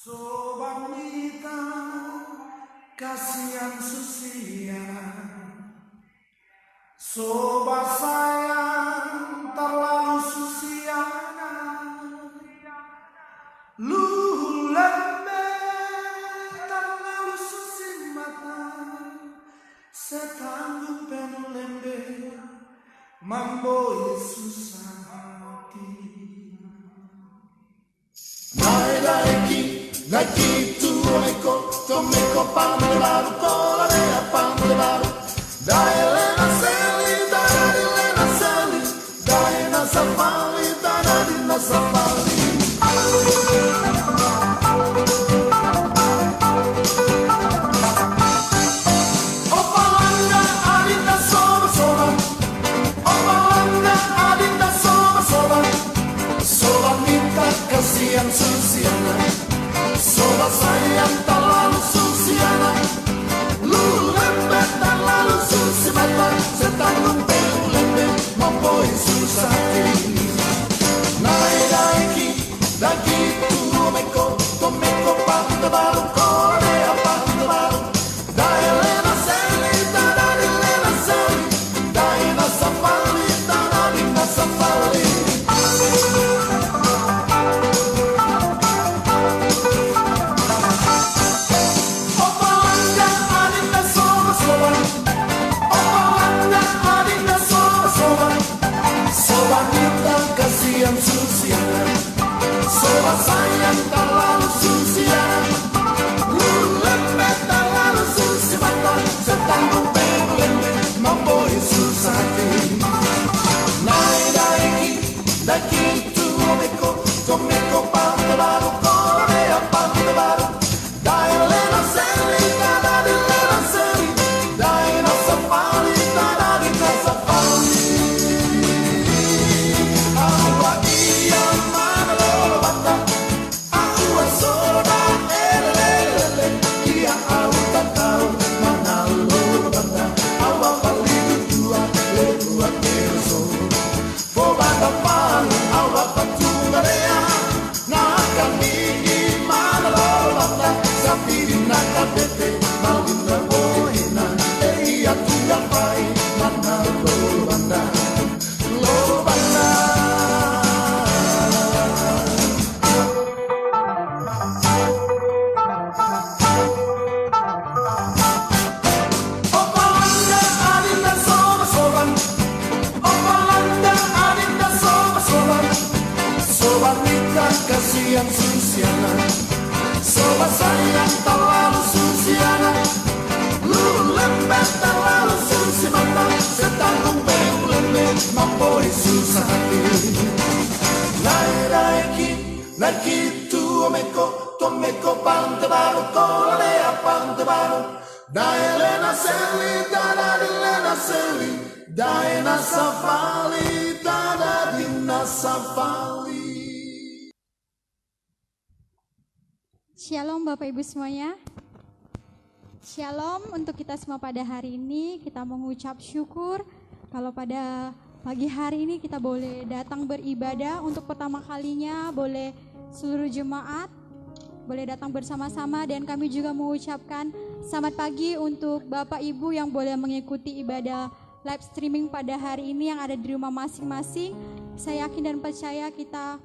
Sobat Mita, kasihan Susiana. Sobat sayang, terlalu Susiana. Luhu lembe, terlalu susi mata. Setanggup penuh lembe, mambo susah hati. Nike tu eko, tomeko pamelaru, kolarea pamelaru. Dai Elena Seli, dai Elena Seli, dai Nasafali, dai Nasafali. Opalanga adinda soba soba, opalanga adinda soba soba. Soba minta kasihan Susiana. Sobat sayang terlalu Susiana. Lulu lembek terlalu susi mata. Setanggung peru lembek mampoi susah hati. Nai daiki, daki tomeko, tomeko pante baru, korea pante baru. Dai Elena Seli, dai Elena Seli, dai Nasafali, dai Nasafali. Kasihan Susiana, sobat sayang terlalu Susiana. Lulu lembek terlalu susi mata. Setanggung peru lembek mampoi susah hati. Nai daiki, daki tomeko, tomeko pante baru, korea pante baru. Dai Elena Seli, dai Elena Seli, dai Nasafali, dai Nasafali. Kasihan Susiana, sobat sayang terlalu Susiana. Lulu lembek terlalu susi mata. Setanggung peru lembek mampoi susah hati. Nai daiki, naki tomeko, tomeko pante baru, korea pante baru. Dai Elena Seli, dai Elena Seli, dai Nasafali, dai Nasafali. Shalom Bapak Ibu semuanya. Shalom untuk kita semua pada hari ini. Kita mengucap syukur kalau pada pagi hari ini kita boleh datang beribadah untuk pertama kalinya. Boleh seluruh jemaat boleh datang bersama-sama. Dan kami juga mengucapkan selamat pagi untuk Bapak Ibu yang boleh mengikuti ibadah live streaming pada hari ini yang ada di rumah masing-masing. Saya yakin dan percaya kita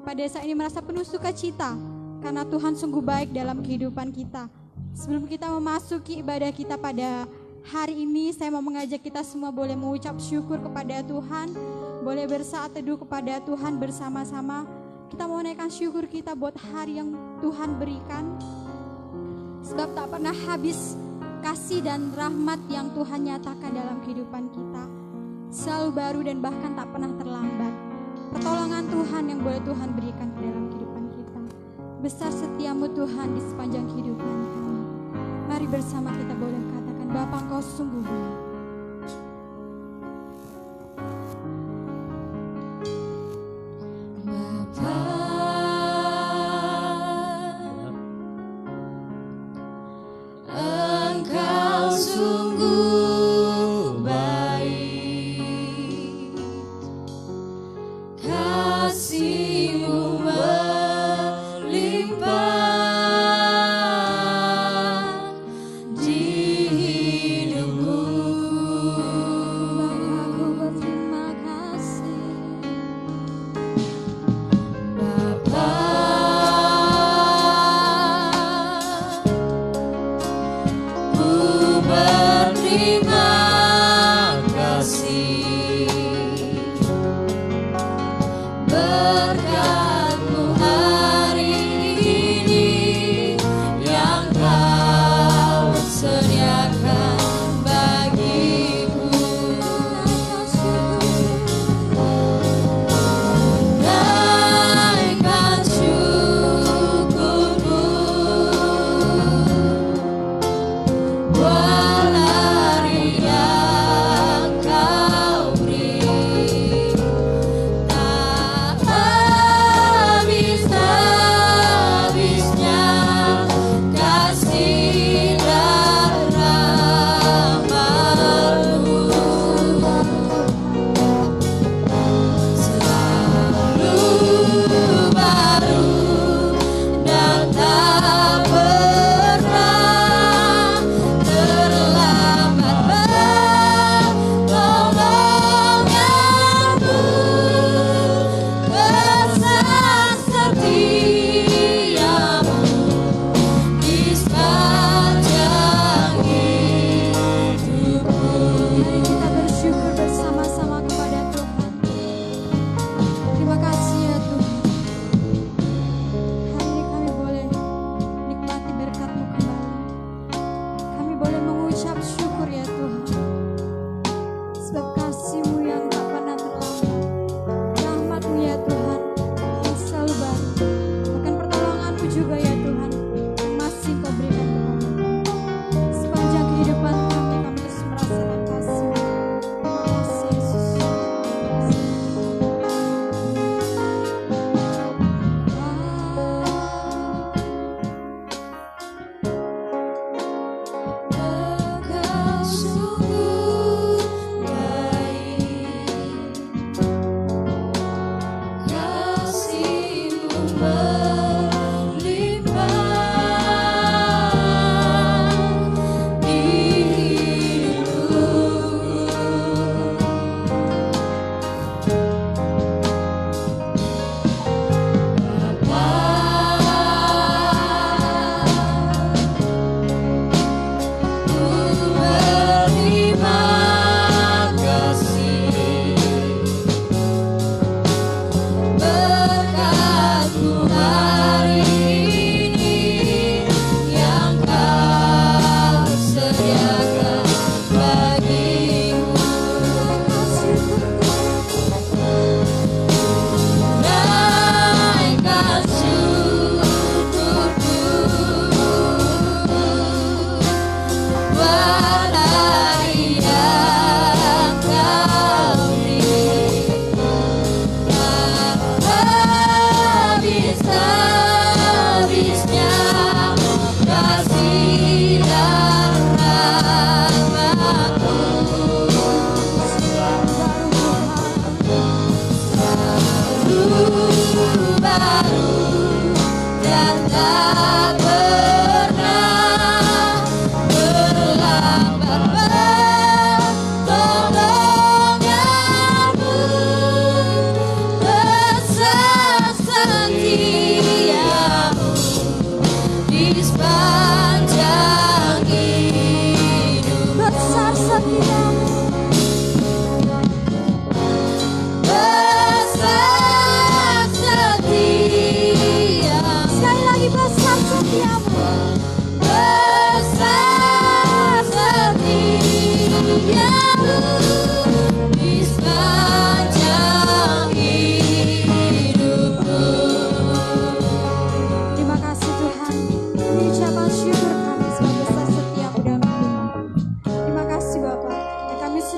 pada saat ini merasa penuh sukacita karena Tuhan sungguh baik dalam kehidupan kita. Sebelum kita memasuki ibadah kita pada hari ini, saya mau mengajak kita semua boleh mengucap syukur kepada Tuhan, boleh bersaat teduh kepada Tuhan bersama-sama. Kita mau naikkan syukur kita buat hari yang Tuhan berikan. Sebab tak pernah habis kasih dan rahmat yang Tuhan nyatakan dalam kehidupan kita. Selalu baru dan bahkan tak pernah terlambat. Pertolongan Tuhan yang boleh Tuhan berikan ke dalam kehidupan kita. Besar setiamu Tuhan di sepanjang kehidupan kami. Mari bersama kita boleh katakan, Bapa Engkau sungguh baik. Kasih-Mu melimpah.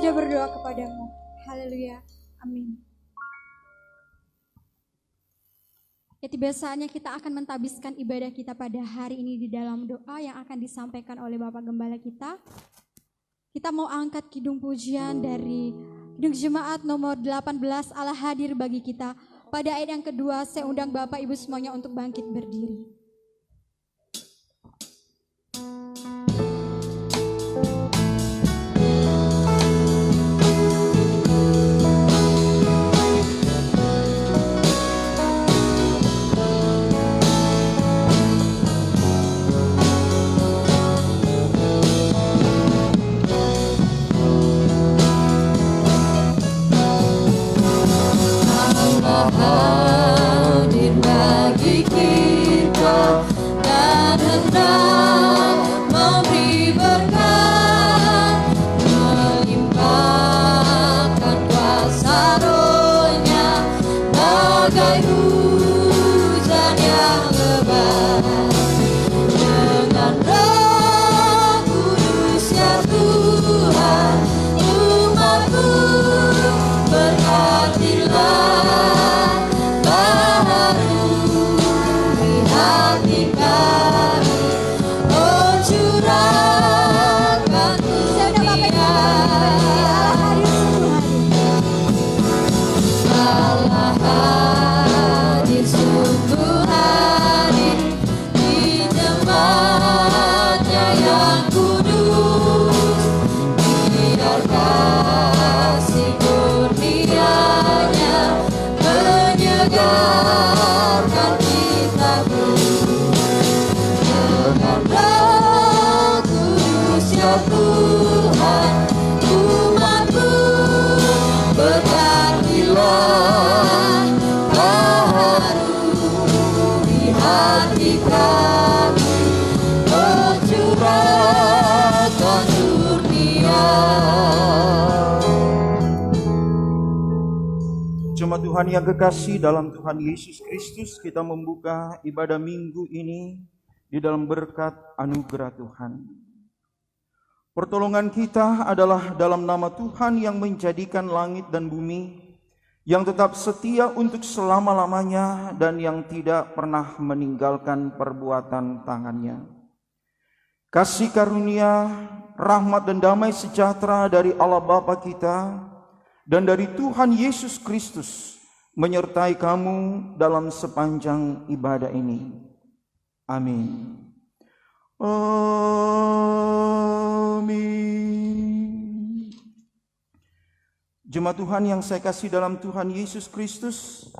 sudah berdoa kepadamu. Haleluya. Amin. Ya, tiba saatnya kita akan mentabiskan ibadah kita pada hari ini di dalam doa yang akan disampaikan oleh Bapak Gembala kita. Kita mau angkat kidung pujian dari Kidung Jemaat nomor 18, Allah hadir bagi kita. Pada ayat yang kedua, saya undang Bapak Ibu semuanya untuk bangkit berdiri. Hadir bagi kita dan hendak memberi berkat, melimpahkan kuasa Roh-Nya bagai hujan yang lebat. Dengan Roh Kudus ya Tuhan, umat-Mu berkatilah. Jemaat Tuhan yang kekasih dalam Tuhan Yesus Kristus, kita membuka ibadah minggu ini di dalam berkat anugerah Tuhan. Pertolongan kita adalah dalam nama Tuhan yang menjadikan langit dan bumi, yang tetap setia untuk selama-lamanya dan yang tidak pernah meninggalkan perbuatan tangannya. Kasih karunia, rahmat dan damai sejahtera dari Allah Bapa kita dan dari Tuhan Yesus Kristus menyertai kamu dalam sepanjang ibadah ini. Amin. Amin. Jemaat Tuhan yang saya kasih dalam Tuhan Yesus Kristus,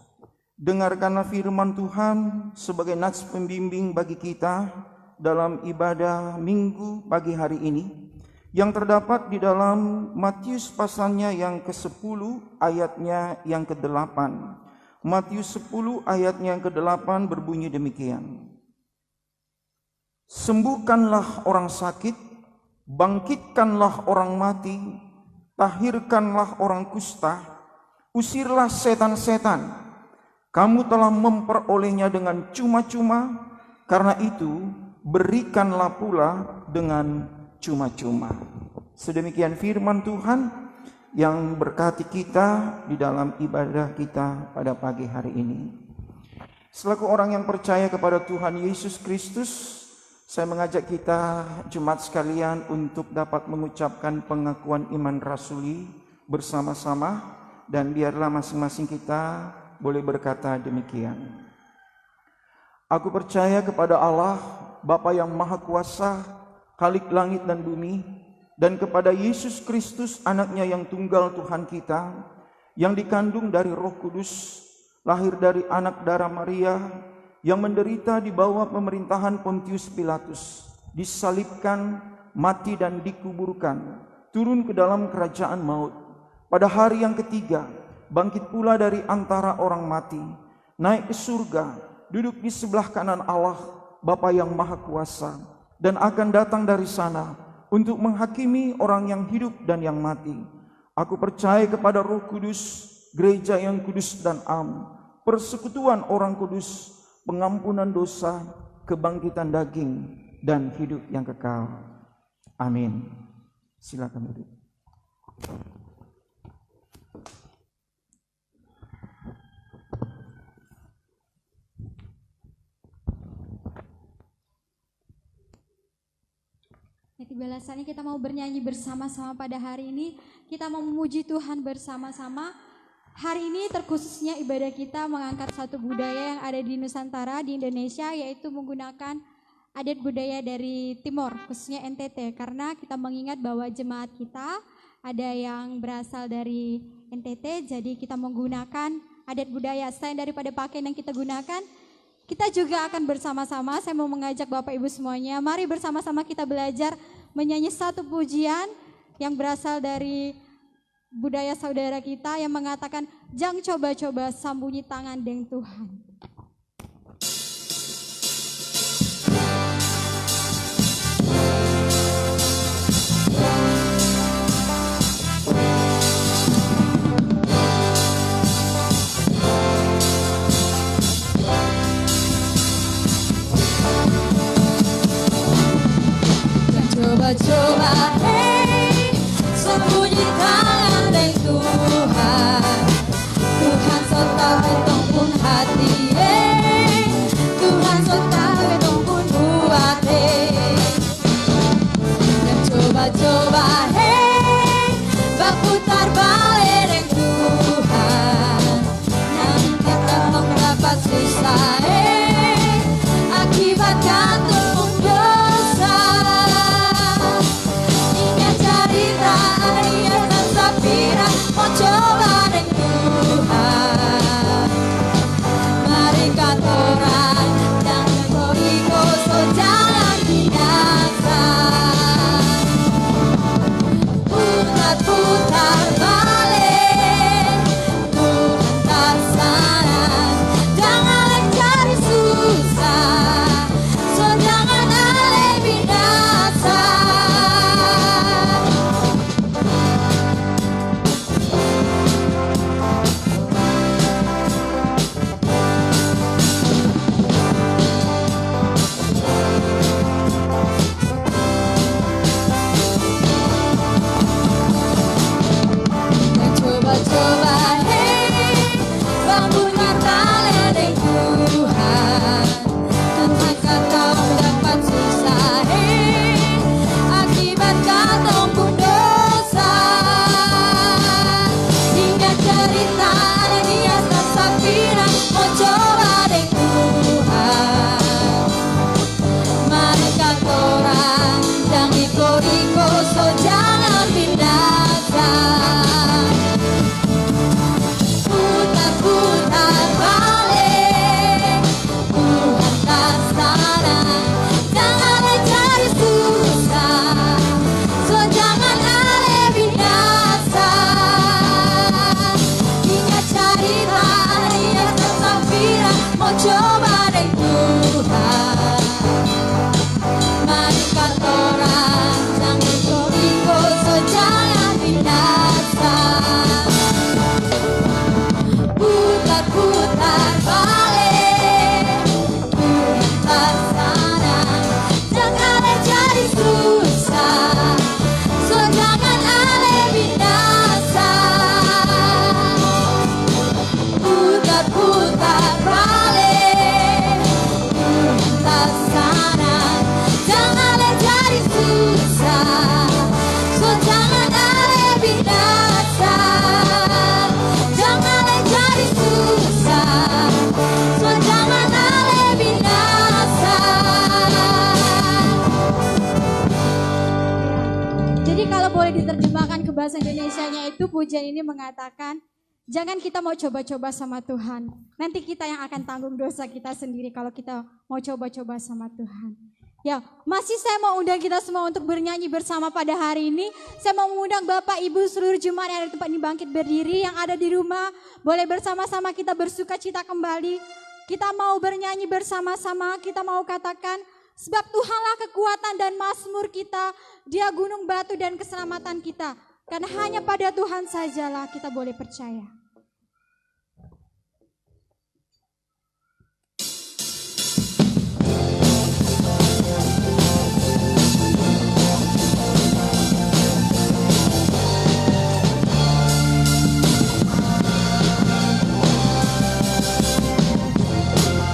dengarkanlah firman Tuhan sebagai nats pembimbing bagi kita dalam ibadah minggu pagi hari ini, yang terdapat di dalam Matius pasalnya yang ke-10 ayatnya yang ke-8. Matius 10 ayatnya yang ke-8 berbunyi demikian. Sembuhkanlah orang sakit, bangkitkanlah orang mati, tahirkanlah orang kusta, usirlah setan-setan. Kamu telah memperolehnya dengan cuma-cuma, karena itu berikanlah pula dengan cuma-cuma. Sedemikian firman Tuhan yang berkati kita di dalam ibadah kita pada pagi hari ini. Selaku orang yang percaya kepada Tuhan Yesus Kristus, saya mengajak kita jemaat sekalian untuk dapat mengucapkan pengakuan iman rasuli bersama-sama, dan biarlah masing-masing kita boleh berkata demikian. Aku percaya kepada Allah, Bapa yang Maha Kuasa, Khalik langit dan bumi, dan kepada Yesus Kristus anaknya yang tunggal Tuhan kita, yang dikandung dari Roh Kudus, lahir dari anak darah Maria, yang menderita di bawah pemerintahan Pontius Pilatus, disalibkan, mati dan dikuburkan, turun ke dalam kerajaan maut. Pada hari yang ketiga, bangkit pula dari antara orang mati, naik ke surga, duduk di sebelah kanan Allah, Bapa yang Maha Kuasa, dan akan datang dari sana untuk menghakimi orang yang hidup dan yang mati. Aku percaya kepada Roh Kudus, gereja yang kudus dan am, persekutuan orang kudus, pengampunan dosa, kebangkitan daging, dan hidup yang kekal. Amin. Silakan duduk. balasannya kita mau bernyanyi bersama-sama pada hari ini. Kita mau memuji Tuhan bersama-sama. Hari ini terkhususnya ibadah kita mengangkat satu budaya yang ada di Nusantara, di Indonesia, yaitu menggunakan adat budaya dari Timor, khususnya NTT. Karena kita mengingat bahwa jemaat kita ada yang berasal dari NTT, jadi kita menggunakan adat budaya. Selain daripada pakaian yang kita gunakan, kita juga akan bersama-sama, saya mau mengajak Bapak Ibu semuanya, mari bersama-sama kita belajar menyanyi satu pujian yang berasal dari budaya saudara kita yang mengatakan, "Jang coba-coba sambunyi tangan deng Tuhan." Coba-coba hey, sembunyi tangan deng Tuhan. Tuhan serta betong pun hati hey. Tuhan serta betong pun buat hey. Dan coba-coba hey, bak putar balik deng Tuhan. Nanti kita mendapat susah hey, akibat gantung dosa. Mau coba deng Tuhan. Mari kantoran dan ego so jangan binasa. Putar-putar balik Tuhan tak sana. Jangan cari susah, so jangan ale binasa. Coba hey, bangunkan tangan deng Tuhan. Tuhan kata mendapat susah hey, akibat kata pun dosa. Hingga cerita dia Safira mau coba deng Tuhan. Mari kantoran dan iko-iko so jangan binasa. Putar balik Tuhan tak sana. Jangan cari susah, so jangan ale binasa. Ingat cerita dia Safira mau coba deng Tuhan. Mari kantoran jangan iko-iko so jangan binasa. Putar balik Tuhan tak sana. Jangan cari susah, so jangan ale binasa. Putar balik Tuhan tak sana. Jangan cari susah, so jangan ale binasa. Jangan cari susah, so jangan ale binasa. Jadi kalau boleh diterjemahkan ke bahasa Indonesianya itu pujian ini mengatakan, jangan kita mau coba-coba sama Tuhan. Nanti kita yang akan tanggung dosa kita sendiri kalau kita mau coba-coba sama Tuhan. Ya, masih saya mau undang kita semua untuk bernyanyi bersama pada hari ini. Saya mau mengundang Bapak, Ibu, seluruh jemaat yang ada di tempat ini bangkit berdiri. Yang ada di rumah, boleh bersama-sama kita bersuka cita kembali. Kita mau bernyanyi bersama-sama, kita mau katakan, sebab Tuhanlah kekuatan dan mazmur kita. Dia gunung batu dan keselamatan kita. Karena hanya pada Tuhan sajalah kita boleh percaya.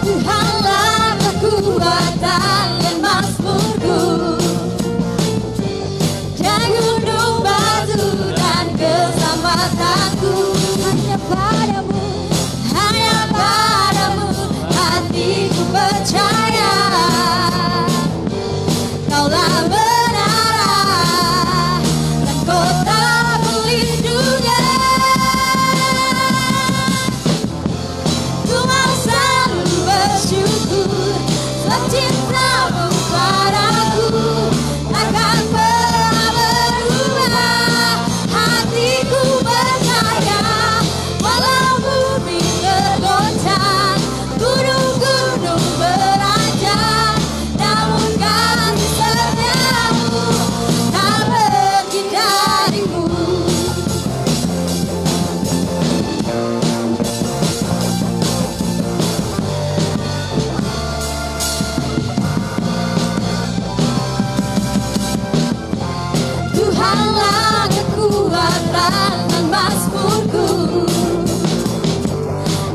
Tuhanlah kekuatan dan mazmurku. mataku. Hanya padamu hatiku percaya. Kaulah menara dan kota perlindungan. Ku mau selalu bersyukur sebab cintamu padaku takkan pernah berubah. Hatiku percaya walau bumi bergoncang, gunung-gunung beranjak, namun kasih setiamu tak pergi dariku. Tuhanlah kekuatan dan mazmurku,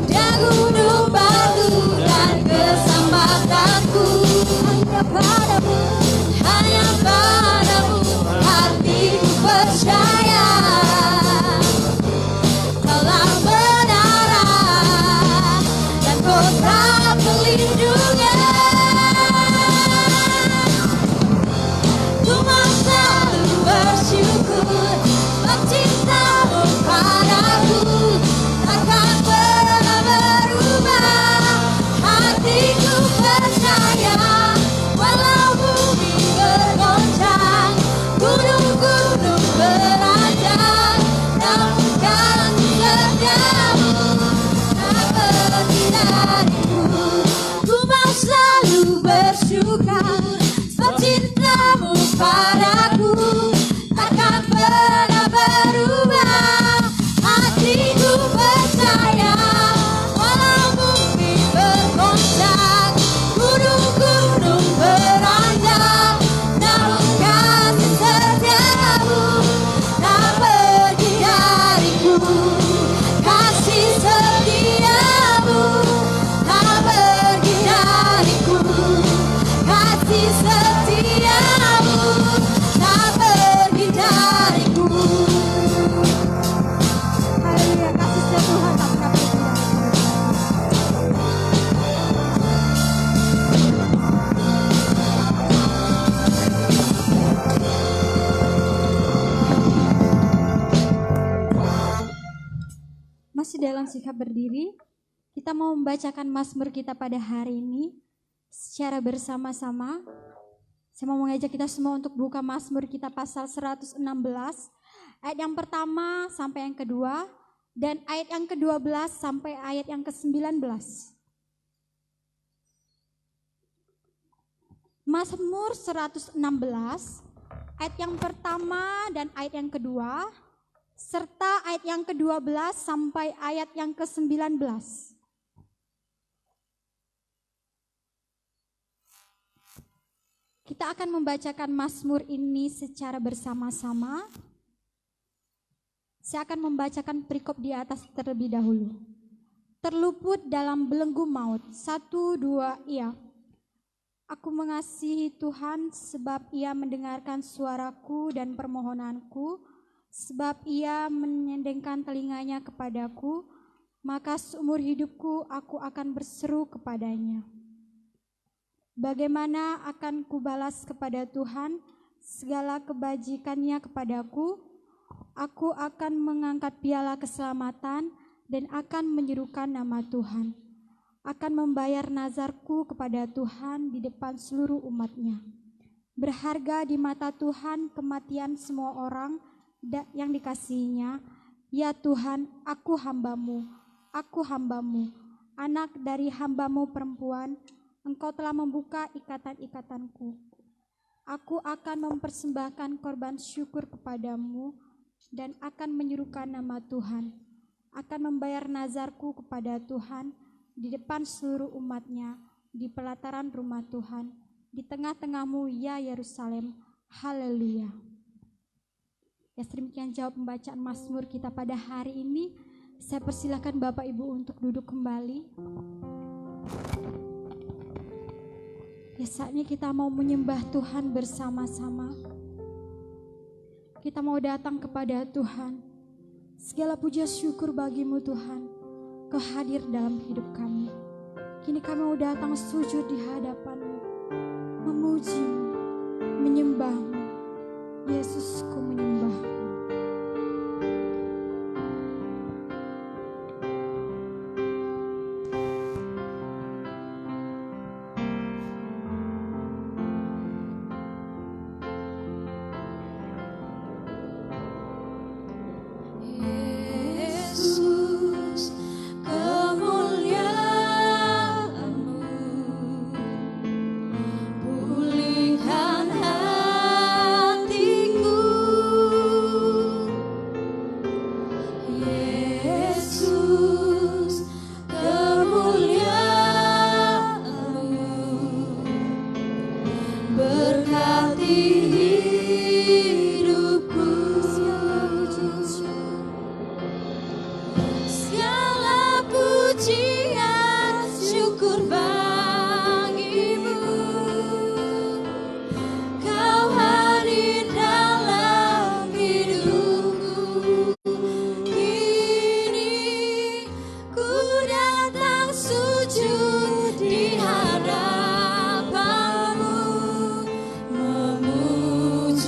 Dia gunung batu dan keselamatanku. Hanya padamu hatiku percaya. Kaulah menara dan kota perlindungan. Ku mau selalu bersyukur sebab cintamu padaku takkan pernah berubah. Hatiku percaya walau bumi bergoncang, gunung-gunung beranjak, namun kasih setiamu tak pergi dariku. Ku mau selalu bersyukur sebab cintamu padaku takkan pernah berubah. Hatiku percaya walau bumi bergoncang, gunung-gunung beranjak, namun kasih setiamu tak pergi dariku. Kasih setiamu tak pergi dariku. Kasih setiamu tak pergi dariku. Haleluya, kasih setia Tuhan tak pernah pergi dariku. Masih dalam sikap berdiri, kita mau membacakan mazmur kita pada hari ini secara bersama-sama. Saya mau mengajak kita semua untuk buka mazmur kita pasal 116, ayat yang pertama sampai yang kedua, dan ayat yang ke-12 sampai ayat yang ke-19. Mazmur 116, ayat yang pertama dan ayat yang kedua, serta ayat yang ke-12 sampai ayat yang ke-19. Kita akan membacakan mazmur ini secara bersama-sama. Saya akan membacakan perikop di atas terlebih dahulu. Terluput dalam belenggu maut. 1, 2, iya. Aku mengasihi Tuhan sebab Ia mendengarkan suaraku dan permohonanku, sebab Ia menyendengkan telinganya kepadaku, maka seumur hidupku aku akan berseru kepadanya. Bagaimana akan kubalas kepada Tuhan segala kebajikannya kepadaku? Aku akan mengangkat piala keselamatan dan akan menyerukan nama Tuhan. Akan membayar nazarku kepada Tuhan di depan seluruh umat-Nya. Berharga di mata Tuhan kematian semua orang yang dikasihinya. Ya Tuhan, aku hambamu, anak dari hambamu perempuan. Engkau telah membuka ikatan-ikatanku. Aku akan mempersembahkan korban syukur kepadamu dan akan menyerukan nama Tuhan. Akan membayar nazarku kepada Tuhan di depan seluruh umat-Nya, di pelataran rumah Tuhan, di tengah-tengahmu ya Yerusalem. Haleluya. Ya, demikian jawab pembacaan mazmur kita pada hari ini. Saya persilakan Bapak Ibu untuk duduk kembali. Ya, saatnya kita mau menyembah Tuhan bersama-sama. Kita mau datang kepada Tuhan Segala puja syukur bagimu Tuhan, Kau hadir dalam hidup kami. Kini kami mau datang sujud di hadapan-Mu, memuji-Mu, menyembah-Mu. Yesus, ku menyembah-Mu. Yesus, kemuliaan-Mu pulihkan hatiku. Yesus, kemuliaan-Mu berkati hidupku. Segala pujian syukur bagimu, Kau hadir dalam hidupku. Kini ku datang sujud di hadapan-Mu, memuji-Mu,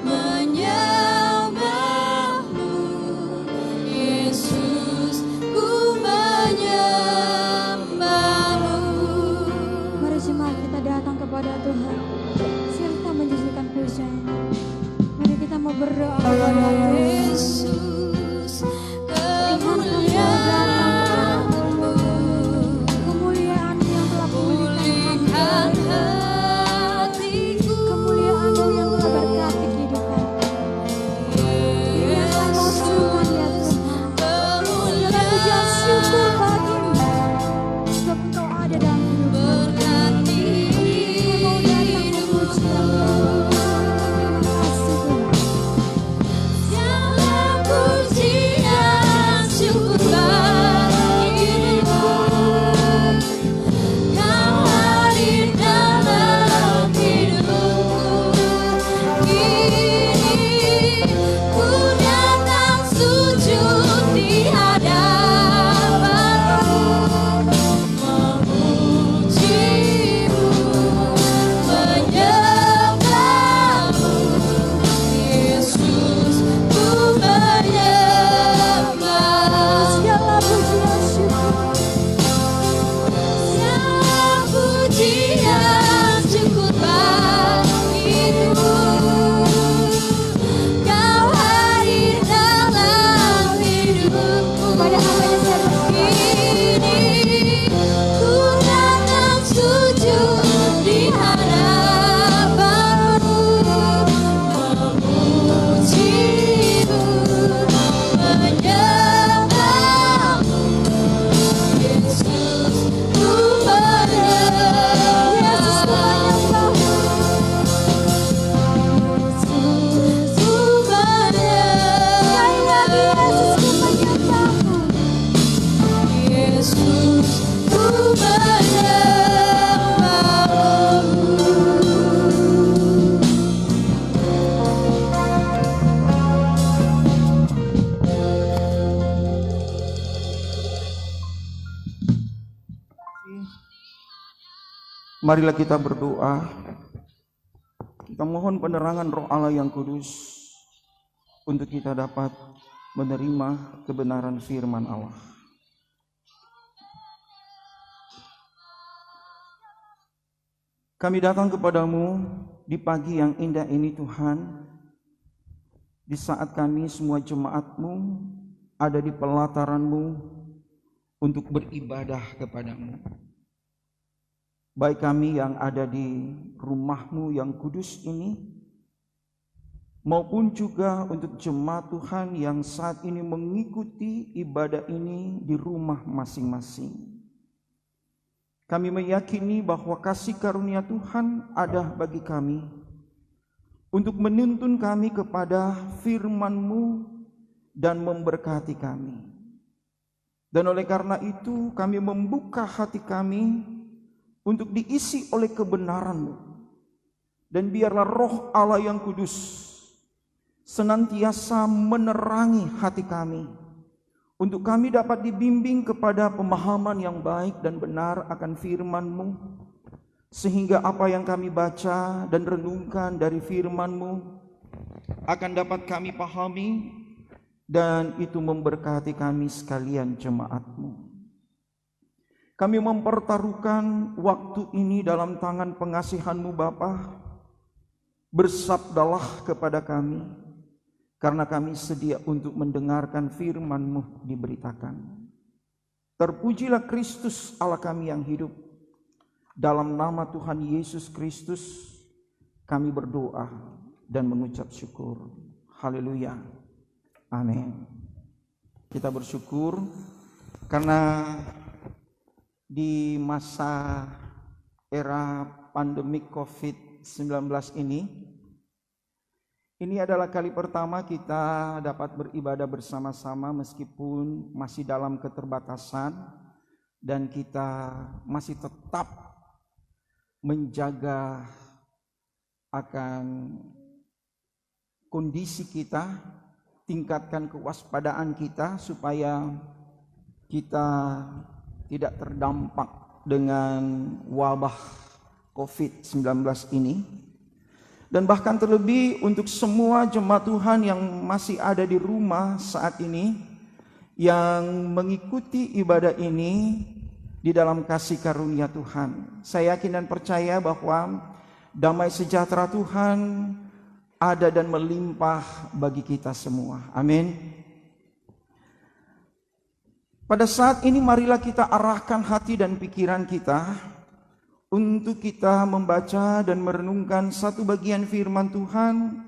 menyembah-Mu. Yesus, ku menyembah-Mu. Mari jemaat kita datang kepada Tuhan, serta menyanyikan pujian. Mari kita mau berdoa kepada Tuhan. Yesus, kemuliaan-Mu Kemuliaan yang telah pulihkan hatiku. Kemuliaan-Mu yang telah berkati kehidupan. Yesus, Pujian syukur bagimu, sebab Engkau ada dalam hidup kami. berkati Mau datang memuji dan terima kasih Tuhan. segala pujian syukur bagimu. Kau hadir dalam hidupku. Kini ku datang sujud di hadapan-Mu, memuji-Mu, menyembah-Mu. Yesus, ku menyembah. Segala pujian syukur, Segala pujian syukur bagimu. Kau hadir dalam hidupku. pada hambanya saya Kini ku datang sujud di hadapan-Mu, memuji-Mu, menyembah-Mu. Yesus, ku menyembah. Yesus, ku menyembah. Yesus, ku Marilah kita berdoa. Kita mohon penerangan Roh Allah yang kudus untuk kita dapat menerima kebenaran firman Allah. Kami datang kepadamu di pagi yang indah ini Tuhan, di saat kami semua jemaat-Mu ada di pelataran-Mu untuk beribadah kepadamu. Baik kami yang ada di rumah-Mu yang kudus ini, maupun juga untuk jemaat Tuhan yang saat ini mengikuti ibadah ini di rumah masing-masing. Kami meyakini bahwa kasih karunia Tuhan ada bagi kami untuk menuntun kami kepada firman-Mu dan memberkati kami. Dan oleh karena itu kami membuka hati kami untuk diisi oleh kebenaran-Mu. Dan biarlah Roh Allah yang kudus senantiasa menerangi hati kami, untuk kami dapat dibimbing kepada pemahaman yang baik dan benar akan firman-Mu, sehingga apa yang kami baca dan renungkan dari firman-Mu akan dapat kami pahami, dan itu memberkati kami sekalian jemaat-Mu. Kami mempertaruhkan waktu ini dalam tangan pengasihan-Mu Bapa. Bersabdalah kepada kami, karena kami sedia untuk mendengarkan firman-Mu diberitakan. Terpujilah Kristus Allah kami yang hidup. Dalam nama Tuhan Yesus Kristus kami berdoa dan mengucap syukur. Haleluya. Amin. Kita bersyukur karena di masa era pandemi COVID-19 ini adalah kali pertama kita dapat beribadah bersama-sama meskipun masih dalam keterbatasan, dan kita masih tetap menjaga akan kondisi kita, tingkatkan kewaspadaan kita supaya kita tidak terdampak dengan wabah COVID-19 ini. Dan bahkan terlebih untuk semua jemaat Tuhan yang masih ada di rumah saat ini, yang mengikuti ibadah ini di dalam kasih karunia Tuhan. Saya yakin dan percaya bahwa damai sejahtera Tuhan ada dan melimpah bagi kita semua. Amin. Pada saat ini marilah kita arahkan hati dan pikiran kita untuk kita membaca dan merenungkan satu bagian firman Tuhan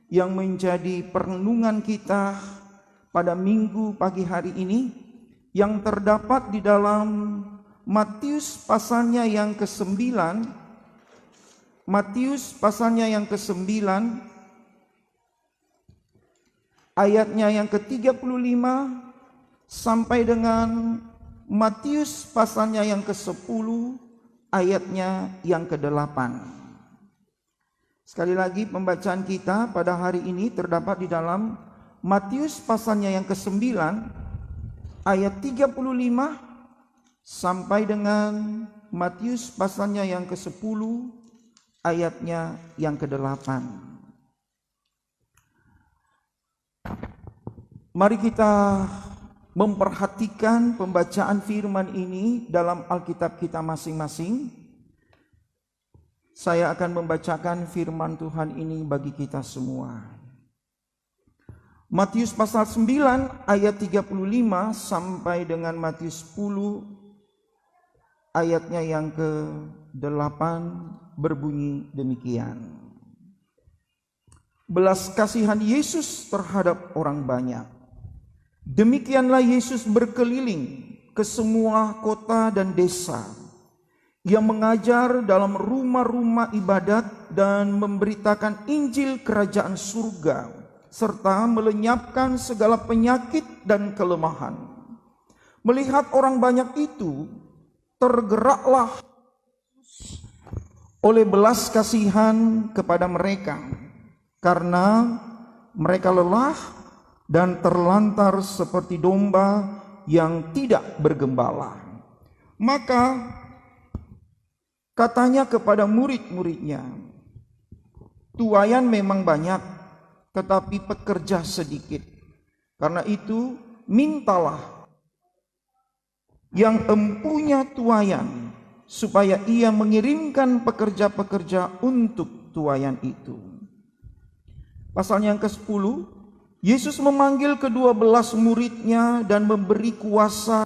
yang menjadi perenungan kita pada minggu pagi hari ini, yang terdapat di dalam Matius pasalnya yang ke-9, Matius pasalnya yang ke-9 ayatnya yang ke-35 sampai dengan Matius pasalnya yang ke-10 ayatnya yang ke-8. Sekali lagi pembacaan kita pada hari ini terdapat di dalam Matius pasalnya yang ke-9 ayat 35 sampai dengan Matius pasalnya yang ke-10 ayatnya yang ke-8. Mari kita memperhatikan pembacaan firman ini dalam Alkitab kita masing-masing. Saya akan membacakan firman Tuhan ini bagi kita semua. Matius pasal 9 ayat 35 sampai dengan Matius 10 ayatnya yang ke-8 berbunyi demikian. Belas kasihan Yesus terhadap orang banyak. Demikianlah Yesus berkeliling ke semua kota dan desa. Ia mengajar dalam rumah-rumah ibadat dan memberitakan Injil kerajaan surga, serta melenyapkan segala penyakit dan kelemahan. Melihat orang banyak itu, tergeraklah oleh belas kasihan kepada mereka, karena mereka lelah dan terlantar seperti domba yang tidak bergembala. Maka katanya kepada murid-muridnya, tuaian memang banyak, tetapi pekerja sedikit. Karena itu mintalah yang empunya tuaian, supaya ia mengirimkan pekerja-pekerja untuk tuaian itu. Pasal yang ke-10, Yesus memanggil ke-12 muridnya dan memberi kuasa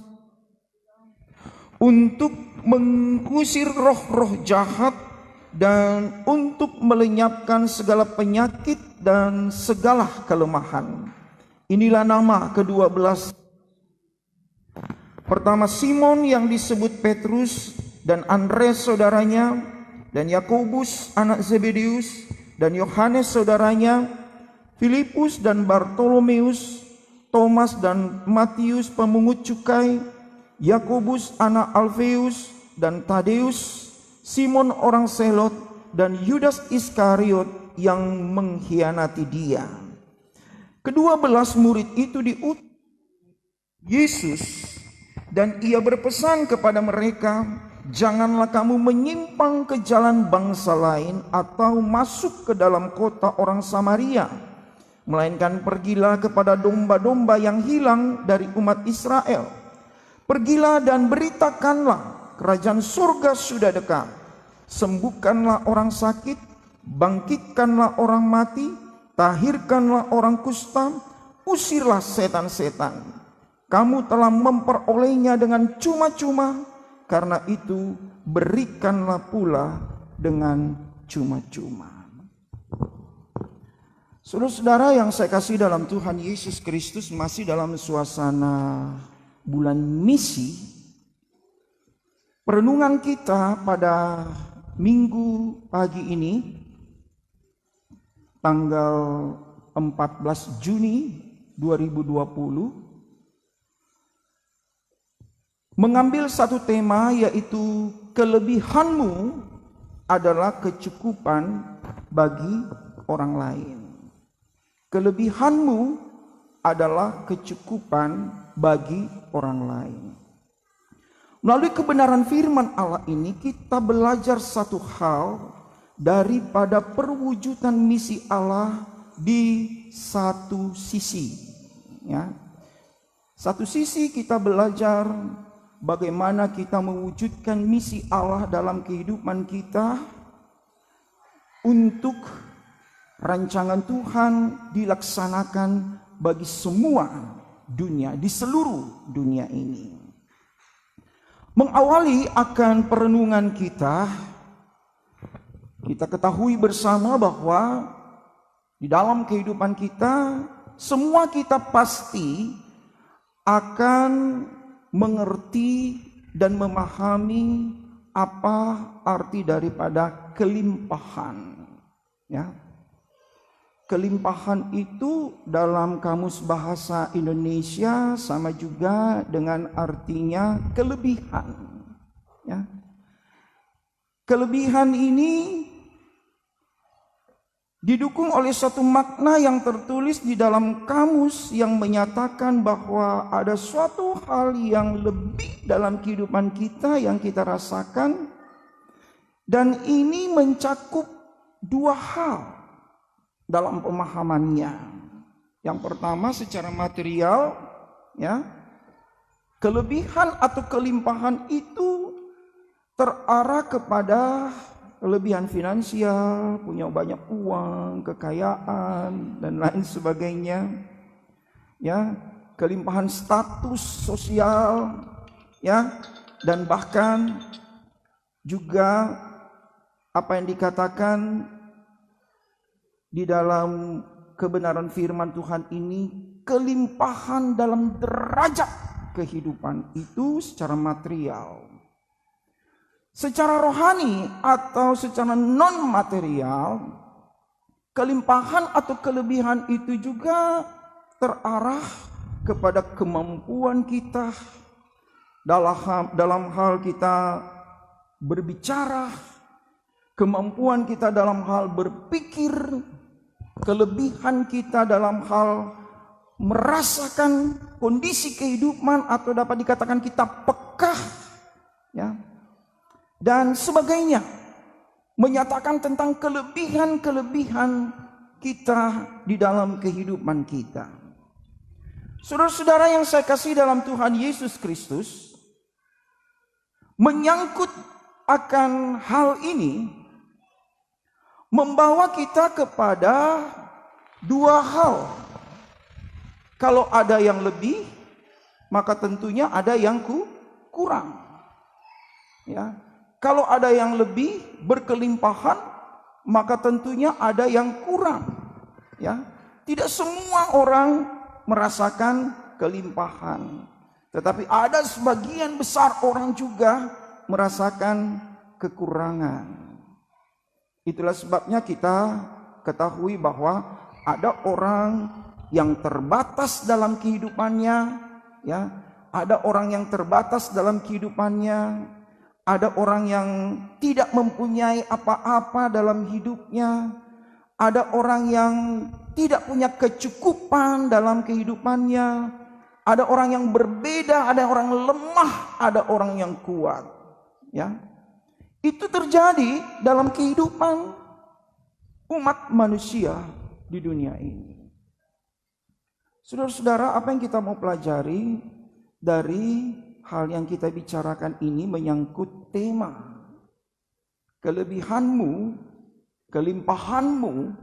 untuk mengusir roh-roh jahat dan untuk melenyapkan segala penyakit dan segala kelemahan. Inilah nama ke-12. Pertama, Simon yang disebut Petrus, dan Andreas saudaranya, dan Yakobus anak Zebedeus, dan Yohanes saudaranya, Filipus dan Bartolomeus, Thomas dan Matius pemungut cukai, Yakobus anak Alfeus dan Tadeus, Simon orang Selot, dan Yudas Iskariot yang mengkhianati dia. Ke-12 murid itu diutus Yesus, dan ia berpesan kepada mereka, janganlah kamu menyimpang ke jalan bangsa lain atau masuk ke dalam kota orang Samaria, melainkan pergilah kepada domba-domba yang hilang dari umat Israel. Pergilah dan beritakanlah, kerajaan surga sudah dekat. Sembuhkanlah orang sakit, bangkitkanlah orang mati, tahirkanlah orang kusta, usirlah setan-setan. Kamu telah memperolehnya dengan cuma-cuma, karena itu berikanlah pula dengan cuma-cuma. Saudara-saudara yang saya kasih dalam Tuhan Yesus Kristus, masih dalam suasana bulan misi. Perenungan kita pada minggu pagi ini, tanggal 14 Juni 2020, mengambil satu tema, yaitu kelebihanmu adalah kecukupan bagi orang lain. Kelebihanmu adalah kecukupan bagi orang lain. Melalui kebenaran firman Allah ini, kita belajar satu hal daripada perwujudan misi Allah di satu sisi. Ya. Satu sisi kita belajar bagaimana kita mewujudkan misi Allah dalam kehidupan kita untuk rancangan Tuhan dilaksanakan bagi semua dunia, di seluruh dunia ini. Mengawali akan perenungan kita ketahui bersama bahwa di dalam kehidupan kita, semua kita pasti akan mengerti dan memahami apa arti daripada kelimpahan. Ya. Kelimpahan itu dalam kamus bahasa Indonesia sama juga dengan artinya kelebihan. Ya. Kelebihan ini didukung oleh satu makna yang tertulis di dalam kamus yang menyatakan bahwa ada suatu hal yang lebih dalam kehidupan kita yang kita rasakan, dan ini mencakup dua hal dalam pemahamannya. Yang pertama secara material, ya, kelebihan atau kelimpahan itu terarah kepada kelebihan finansial, punya banyak uang, kekayaan, dan lain sebagainya. Ya, kelimpahan status sosial, ya, dan bahkan juga apa yang dikatakan di dalam kebenaran firman Tuhan ini, kelimpahan dalam derajat kehidupan itu secara material. Secara rohani atau secara non material, kelimpahan atau kelebihan itu juga terarah kepada kemampuan kita dalam hal kita berbicara, kemampuan kita dalam hal berpikir, kelebihan kita dalam hal merasakan kondisi kehidupan atau dapat dikatakan kita peka, ya, dan sebagainya, menyatakan tentang kelebihan-kelebihan kita di dalam kehidupan kita. Saudara-saudara yang saya kasih dalam Tuhan Yesus Kristus, menyangkut akan hal ini membawa kita kepada dua hal. Kalau ada yang lebih, maka tentunya ada yang kurang. Ya. Kalau ada yang lebih berkelimpahan, maka tentunya ada yang kurang. Ya, tidak semua orang merasakan kelimpahan, tetapi ada sebagian besar orang juga merasakan kekurangan. Itulah sebabnya kita ketahui bahwa ada orang yang terbatas dalam kehidupannya, ya, ada orang yang terbatas dalam kehidupannya. Ada orang yang tidak mempunyai apa-apa dalam hidupnya. ada orang yang tidak punya kecukupan dalam kehidupannya, ada orang yang berbeda, ada orang lemah, ada orang yang kuat. Ya, itu terjadi dalam kehidupan umat manusia di dunia ini. Saudara-saudara, apa yang kita mau pelajari dari hal yang kita bicarakan ini menyangkut tema kelebihanmu, kelimpahanmu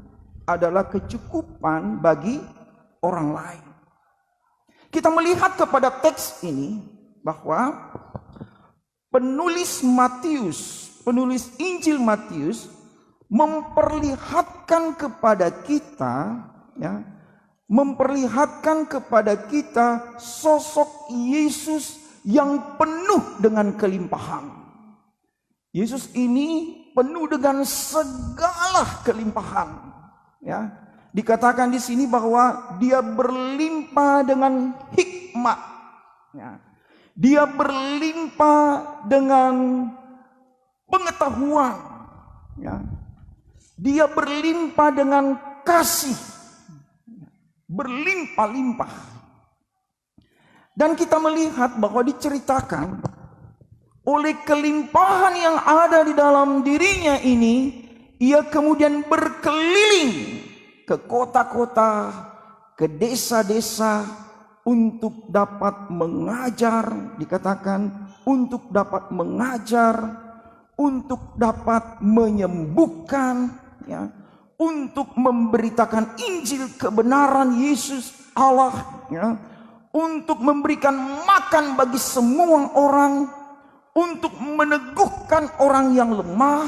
adalah kecukupan bagi orang lain. Kita melihat kepada teks ini bahwa penulis Injil Matius memperlihatkan kepada kita, ya, memperlihatkan kepada kita sosok Yesus yang penuh dengan kelimpahan. Yesus ini penuh dengan segala kelimpahan. Ya, dikatakan di sini bahwa dia berlimpah dengan hikmat. Ya, dia berlimpah dengan pengetahuan. Ya, dia berlimpah dengan kasih. Berlimpah-limpah. Dan kita melihat bahwa diceritakan oleh kelimpahan yang ada di dalam dirinya ini, ia kemudian berkeliling ke kota-kota, ke desa-desa untuk dapat mengajar, dikatakan untuk dapat mengajar, untuk dapat menyembuhkan, ya, untuk memberitakan Injil kebenaran Yesus Allah, ya, untuk memberikan makan bagi semua orang, untuk meneguhkan orang yang lemah,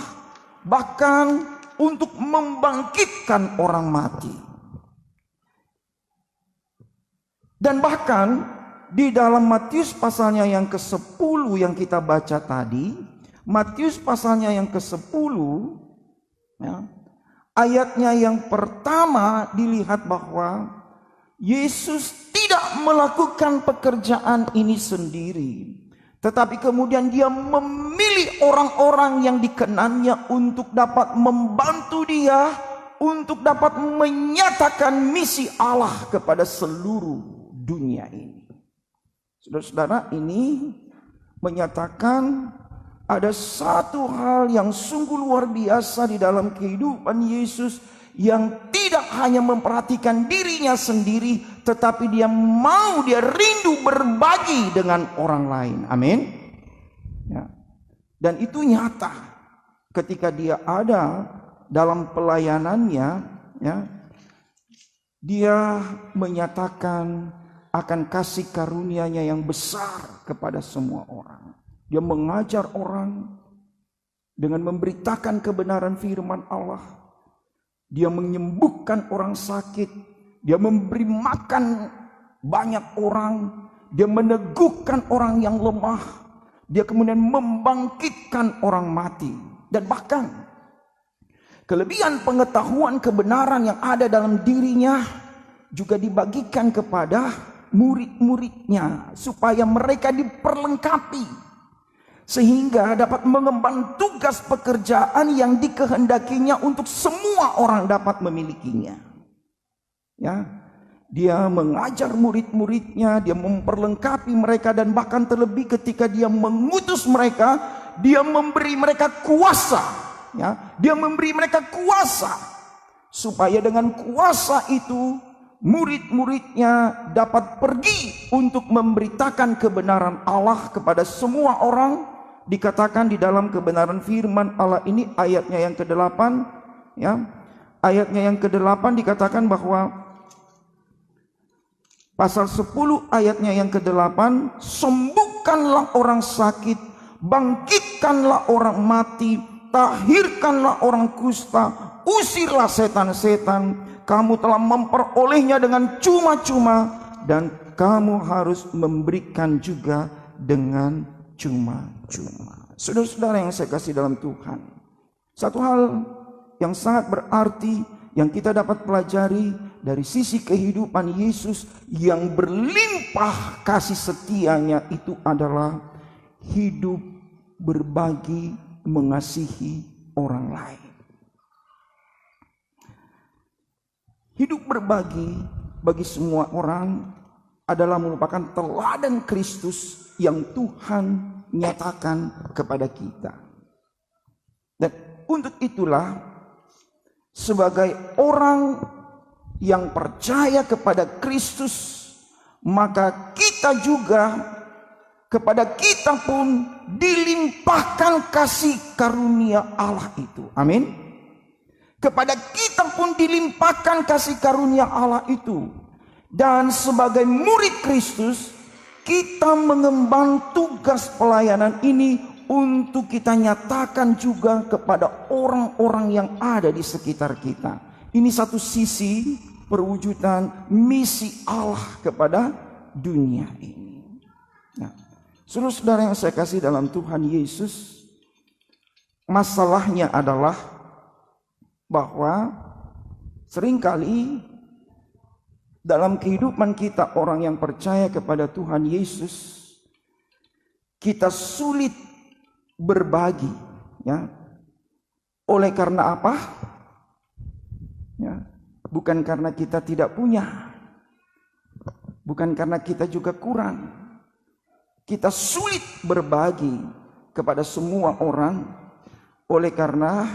bahkan untuk membangkitkan orang mati. Dan bahkan di dalam Matius pasalnya yang ke-10 yang kita baca tadi, Matius pasalnya yang ke-10, ya, ayatnya yang pertama dilihat bahwa Yesus tidak melakukan pekerjaan ini sendiri, tetapi kemudian dia memilih orang-orang yang dikenannya untuk dapat membantu dia, untuk dapat menyatakan misi Allah kepada seluruh dunia ini. Saudara-saudara, ini menyatakan ada satu hal yang sungguh luar biasa di dalam kehidupan Yesus, yang tidak hanya memperhatikan dirinya sendiri, tetapi dia rindu berbagi dengan orang lain. Amin. Ya. Dan itu nyata ketika dia ada dalam pelayanannya, ya, dia menyatakan akan kasih karunia-Nya yang besar kepada semua orang. Dia mengajar orang dengan memberitakan kebenaran firman Allah. Dia menyembuhkan orang sakit, dia memberi makan banyak orang, dia meneguhkan orang yang lemah, dia kemudian membangkitkan orang mati. Dan bahkan kelebihan pengetahuan kebenaran yang ada dalam dirinya juga dibagikan kepada murid-muridnya supaya mereka diperlengkapi, sehingga dapat mengemban tugas pekerjaan yang dikehendakinya untuk semua orang dapat memilikinya. Ya, dia mengajar murid-muridnya, dia memperlengkapi mereka, dan bahkan terlebih ketika dia mengutus mereka, dia memberi mereka kuasa. Ya, dia memberi mereka kuasa supaya dengan kuasa itu murid-muridnya dapat pergi untuk memberitakan kebenaran Allah kepada semua orang. Dikatakan di dalam kebenaran firman Allah ini, ayatnya yang ke-8, ya, ayatnya yang ke-8 dikatakan bahwa pasal 10 ayatnya yang ke-8, sembuhkanlah orang sakit, bangkitkanlah orang mati, tahirkanlah orang kusta, usirlah setan-setan, kamu telah memperolehnya dengan cuma-cuma, dan kamu harus memberikan juga dengan cuma-cuma. Saudara-saudara yang saya kasih dalam Tuhan, satu hal yang sangat berarti yang kita dapat pelajari dari sisi kehidupan Yesus yang berlimpah kasih setianya itu adalah hidup berbagi, mengasihi orang lain. Hidup berbagi bagi semua orang adalah merupakan teladan Kristus yang Tuhan nyatakan kepada kita. Dan untuk itulah sebagai orang yang percaya kepada Kristus, maka kita juga, kepada kita pun dilimpahkan kasih karunia Allah itu. Amin. Kepada kita pun dilimpahkan kasih karunia Allah itu. Dan sebagai murid Kristus, kita mengemban tugas pelayanan ini untuk kita nyatakan juga kepada orang-orang yang ada di sekitar kita. Ini satu sisi perwujudan misi Allah kepada dunia ini. Nah, saudara-saudara yang saya kasih dalam Tuhan Yesus, masalahnya adalah bahwa seringkali dalam kehidupan kita orang yang percaya kepada Tuhan Yesus, kita sulit berbagi, ya. Oleh karena apa? Ya, bukan karena kita tidak punya, bukan karena kita juga kurang. Kita sulit berbagi kepada semua orang oleh karena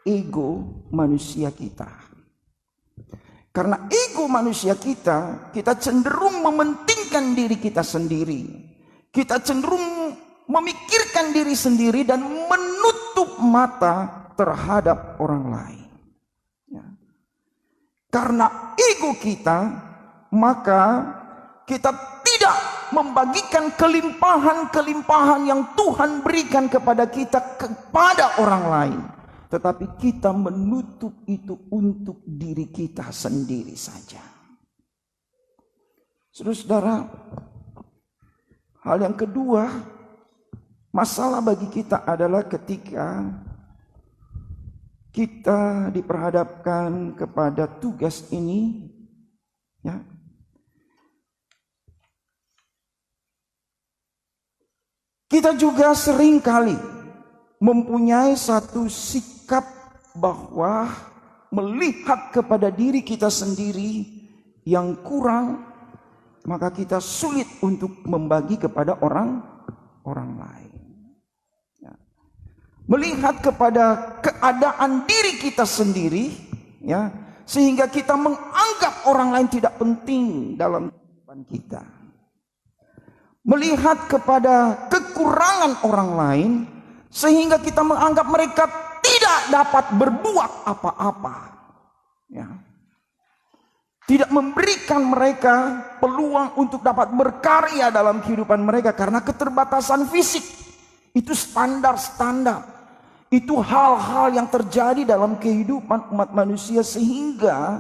ego manusia kita. Karena ego manusia kita cenderung mementingkan diri kita sendiri. Kita cenderung memikirkan diri sendiri dan menutup mata terhadap orang lain. Ya. Karena ego kita, maka kita tidak membagikan kelimpahan-kelimpahan yang Tuhan berikan kepada kita kepada orang lain. Tetapi kita menutup itu untuk diri kita sendiri saja. Saudara-saudara, hal yang kedua, masalah bagi kita adalah ketika kita diperhadapkan kepada tugas ini, ya. Kita juga seringkali mempunyai satu sikap bahwa melihat kepada diri kita sendiri yang kurang, maka kita sulit untuk membagi kepada orang lain. Ya. Melihat kepada keadaan diri kita sendiri, ya, sehingga kita menganggap orang lain tidak penting dalam kehidupan kita. Melihat kepada kekurangan orang lain, sehingga kita menganggap mereka tidak dapat berbuat apa-apa, ya. Tidak memberikan mereka peluang untuk dapat berkarya dalam kehidupan mereka karena keterbatasan fisik. Itu standar-standar. Itu hal-hal yang terjadi dalam kehidupan umat manusia sehingga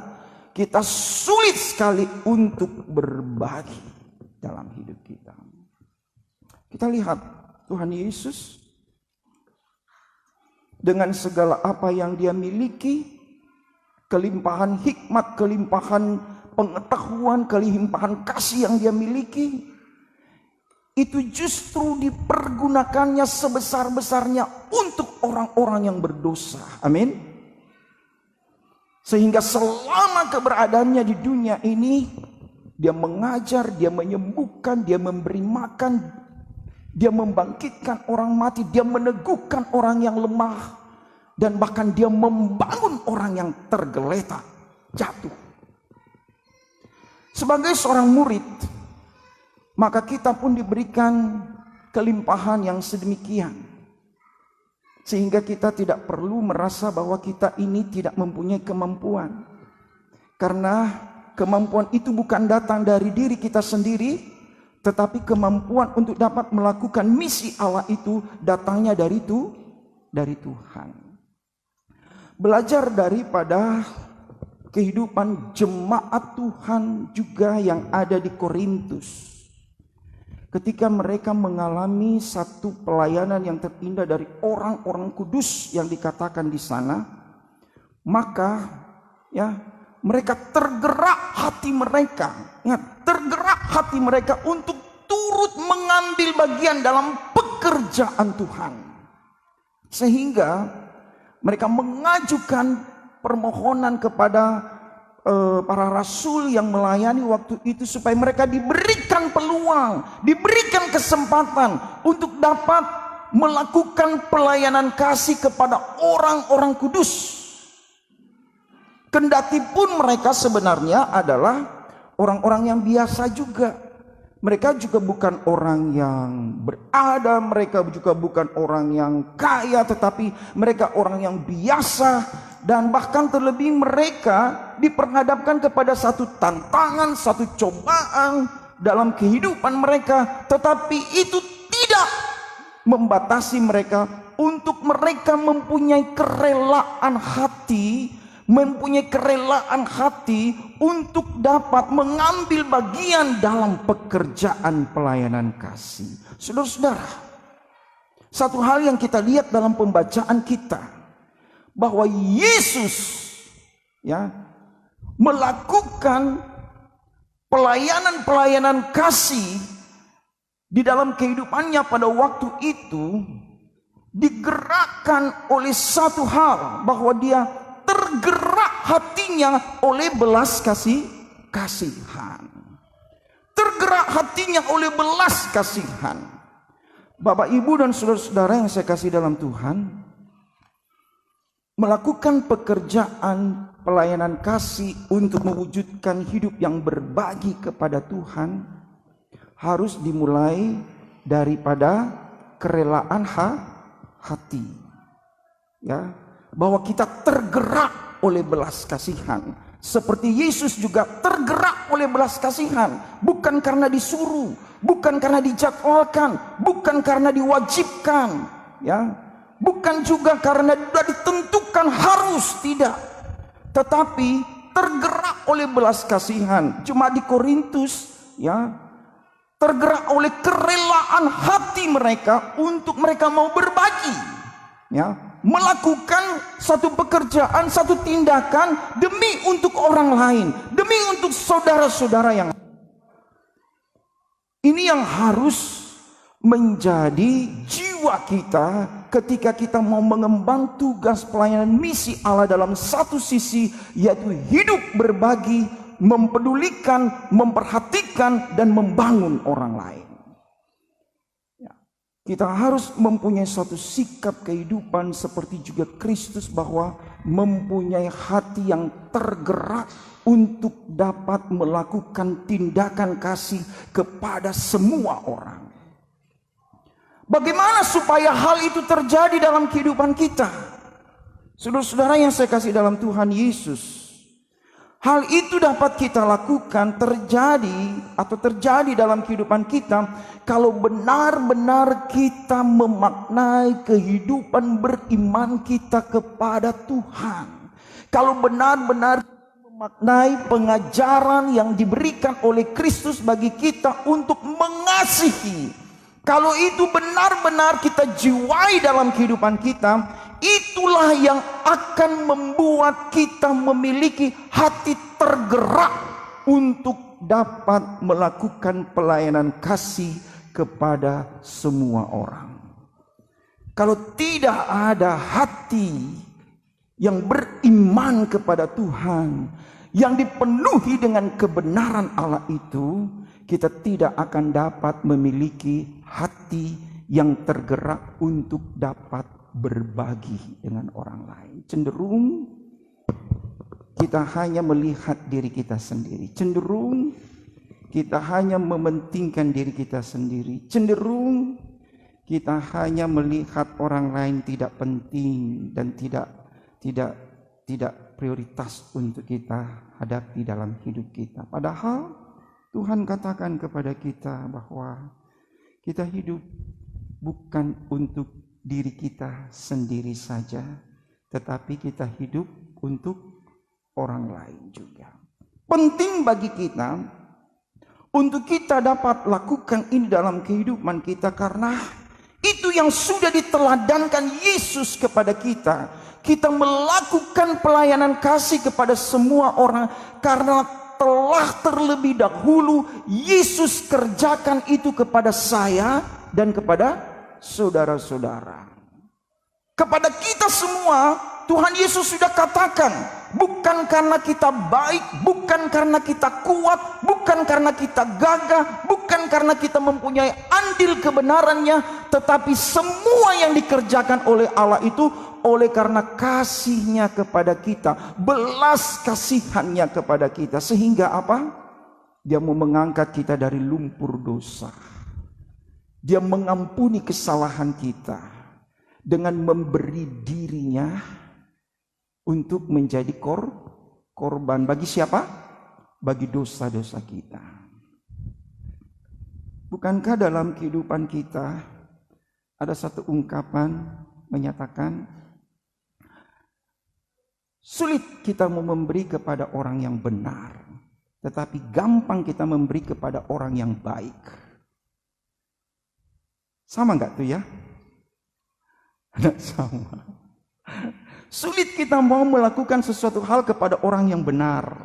kita sulit sekali untuk berbagi dalam hidup kita. Kita lihat Tuhan Yesus dengan segala apa yang dia miliki, kelimpahan hikmat, kelimpahan pengetahuan, kelimpahan kasih yang dia miliki, itu justru dipergunakannya sebesar-besarnya untuk orang-orang yang berdosa. Amin. Sehingga selama keberadaannya di dunia ini, dia mengajar, dia menyembuhkan, dia memberi makan, dia membangkitkan orang mati, dia meneguhkan orang yang lemah, dan bahkan dia membangun orang yang tergeletak, jatuh. Sebagai seorang murid, maka kita pun diberikan kelimpahan yang sedemikian. Sehingga kita tidak perlu merasa bahwa kita ini tidak mempunyai kemampuan. Karena kemampuan itu bukan datang dari diri kita sendiri, tetapi kemampuan untuk dapat melakukan misi Allah itu datangnya dari Tuhan. Belajar daripada kehidupan jemaat Tuhan juga yang ada di Korintus. Ketika mereka mengalami satu pelayanan yang terindah dari orang-orang kudus yang dikatakan di sana, maka ya mereka tergerak hati mereka, ya, tergerak hati mereka untuk turut mengambil bagian dalam pekerjaan Tuhan. Sehingga mereka mengajukan permohonan kepada para rasul yang melayani waktu itu supaya mereka diberikan peluang, diberikan kesempatan untuk dapat melakukan pelayanan kasih kepada orang-orang kudus. Kendati pun mereka sebenarnya adalah orang-orang yang biasa juga. Mereka juga bukan orang yang berada, mereka juga bukan orang yang kaya, tetapi mereka orang yang biasa. Dan bahkan terlebih mereka diperhadapkan kepada satu tantangan, satu cobaan dalam kehidupan mereka. Tetapi itu tidak membatasi mereka untuk mereka mempunyai kerelaan hati, untuk dapat mengambil bagian dalam pekerjaan pelayanan kasih. Saudara-saudara, satu hal yang kita lihat dalam pembacaan kita, bahwa Yesus melakukan pelayanan kasih di dalam kehidupannya pada waktu itu digerakkan oleh satu hal, bahwa dia tergerak hatinya oleh belas kasihan. Tergerak hatinya oleh belas kasihan. Bapak, Ibu, dan saudara-saudara yang saya kasih dalam Tuhan, melakukan pekerjaan pelayanan kasih untuk mewujudkan hidup yang berbagi kepada Tuhan harus dimulai daripada kerelaan hati. Ya, bahwa kita tergerak oleh belas kasihan. Seperti Yesus juga tergerak oleh belas kasihan, bukan karena disuruh, bukan karena dijadwalkan, bukan karena diwajibkan, ya. Bukan juga karena sudah ditentukan harus, tidak. Tetapi tergerak oleh belas kasihan. Cuma di Korintus, ya, tergerak oleh kerelaan hati mereka untuk mereka mau berbagi, ya, melakukan satu pekerjaan, satu tindakan demi untuk orang lain, demi untuk saudara-saudara yang ini yang harus menjadi jiwa kita ketika kita mau mengemban tugas pelayanan misi Allah dalam satu sisi, yaitu hidup berbagi, mempedulikan, memperhatikan, dan membangun orang lain. Ya. Kita harus mempunyai suatu sikap kehidupan seperti juga Kristus, bahwa mempunyai hati yang tergerak untuk dapat melakukan tindakan kasih kepada semua orang. Bagaimana supaya hal itu terjadi dalam kehidupan kita? Saudara-saudara yang saya kasih dalam Tuhan Yesus, hal itu dapat kita lakukan terjadi dalam kehidupan kita kalau benar-benar kita memaknai kehidupan beriman kita kepada Tuhan. Kalau benar-benar memaknai pengajaran yang diberikan oleh Kristus bagi kita untuk mengasihi. Kalau itu benar-benar kita jiwai dalam kehidupan kita, itulah yang akan membuat kita memiliki hati tergerak untuk dapat melakukan pelayanan kasih kepada semua orang. Kalau tidak ada hati yang beriman kepada Tuhan, yang dipenuhi dengan kebenaran Allah itu, kita tidak akan dapat memiliki hati yang tergerak untuk dapat berbagi dengan orang lain. Cenderung kita hanya melihat diri kita sendiri. Cenderung kita hanya mementingkan diri kita sendiri. Cenderung kita hanya melihat orang lain tidak penting dan tidak prioritas untuk kita hadapi dalam hidup kita. Padahal Tuhan katakan kepada kita bahwa kita hidup bukan untuk diri kita sendiri saja, tetapi kita hidup untuk orang lain juga. Penting bagi kita untuk kita dapat lakukan ini dalam kehidupan kita, karena itu yang sudah diteladankan Yesus kepada kita. Kita melakukan pelayanan kasih kepada semua orang karena telah terlebih dahulu Yesus kerjakan itu kepada saya dan kepada saudara-saudara. Kepada kita semua Tuhan Yesus sudah katakan bukan karena kita baik, bukan karena kita kuat, bukan karena kita gagah, bukan karena kita mempunyai andil kebenarannya, tetapi semua yang dikerjakan oleh Allah itu oleh karena kasih-Nya kepada kita, belas kasihan-Nya kepada kita. Sehingga apa? Dia mau mengangkat kita dari lumpur dosa. Dia mengampuni kesalahan kita dengan memberi dirinya untuk menjadi korban. Bagi siapa? Bagi dosa-dosa kita. Bukankah dalam kehidupan kita ada satu ungkapan menyatakan, sulit kita mau memberi kepada orang yang benar, tetapi gampang kita memberi kepada orang yang baik. Sama enggak tuh ya? Sama. Sulit kita mau melakukan sesuatu hal kepada orang yang benar,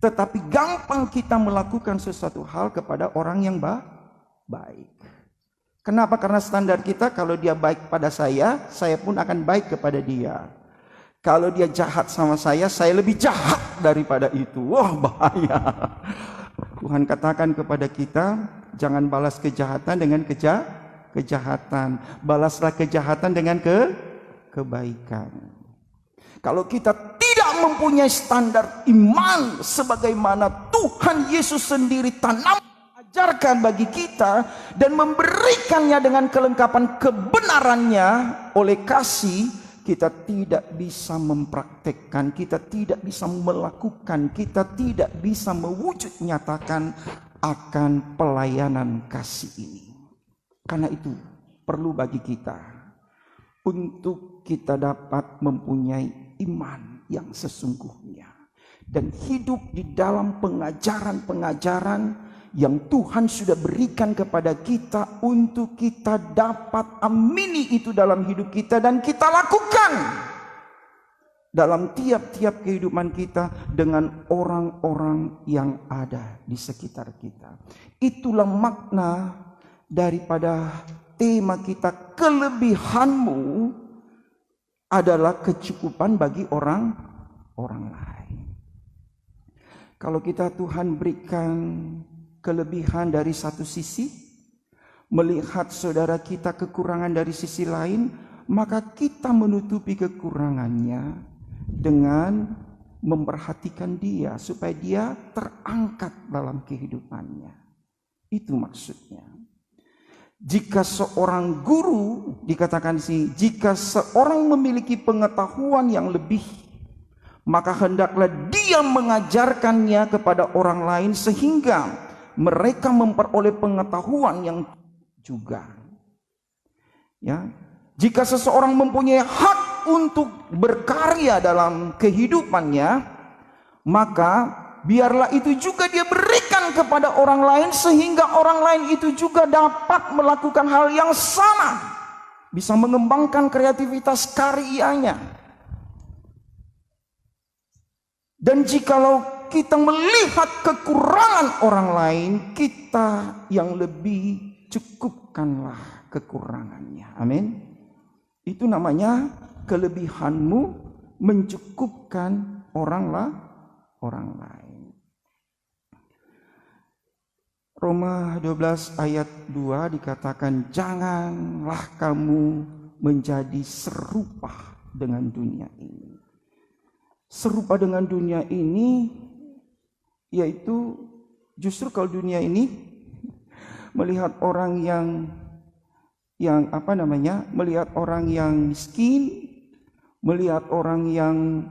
tetapi gampang kita melakukan sesuatu hal kepada orang yang baik. Kenapa? Karena standar kita, kalau dia baik pada saya pun akan baik kepada dia. Kalau dia jahat sama saya lebih jahat daripada itu. Wah, bahaya. Tuhan katakan kepada kita, jangan balas kejahatan dengan kejahatan. Balaslah kejahatan dengan kebaikan. Kalau kita tidak mempunyai standar iman sebagaimana Tuhan Yesus sendiri ajarkan bagi kita dan memberikannya dengan kelengkapan kebenarannya oleh kasih, kita tidak bisa mempraktekkan, kita tidak bisa melakukan, kita tidak bisa mewujud nyatakan akan pelayanan kasih ini. Karena itu perlu bagi kita untuk kita dapat mempunyai iman yang sesungguhnya dan hidup di dalam pengajaran-pengajaran yang Tuhan sudah berikan kepada kita untuk kita dapat amini itu dalam hidup kita dan kita lakukan dalam tiap-tiap kehidupan kita dengan orang-orang yang ada di sekitar kita. Itulah makna daripada tema kita, kelebihanmu adalah kecukupan bagi orang lain. Kalau kita Tuhan berikan kelebihan dari satu sisi, melihat saudara kita kekurangan dari sisi lain, maka kita menutupi kekurangannya dengan memperhatikan dia supaya dia terangkat dalam kehidupannya. Itu maksudnya. Jika seorang guru, dikatakan di sini, jika seorang memiliki pengetahuan yang lebih, maka hendaklah dia mengajarkannya kepada orang lain sehingga mereka memperoleh pengetahuan yang juga. Ya, jika seseorang mempunyai hak untuk berkarya dalam kehidupannya, maka biarlah itu juga dia berikan kepada orang lain sehingga orang lain itu juga dapat melakukan hal yang sama, bisa mengembangkan kreativitas karyanya. Dan jikalau kita melihat kekurangan orang lain, kita yang lebih cukupkanlah kekurangannya. Amin. Itu namanya kelebihanmu mencukupkan orang lain. Roma 12 ayat 2 dikatakan, janganlah kamu menjadi serupa dengan dunia ini. Serupa dengan dunia ini, yaitu justru kalau dunia ini melihat orang melihat orang yang miskin, melihat orang yang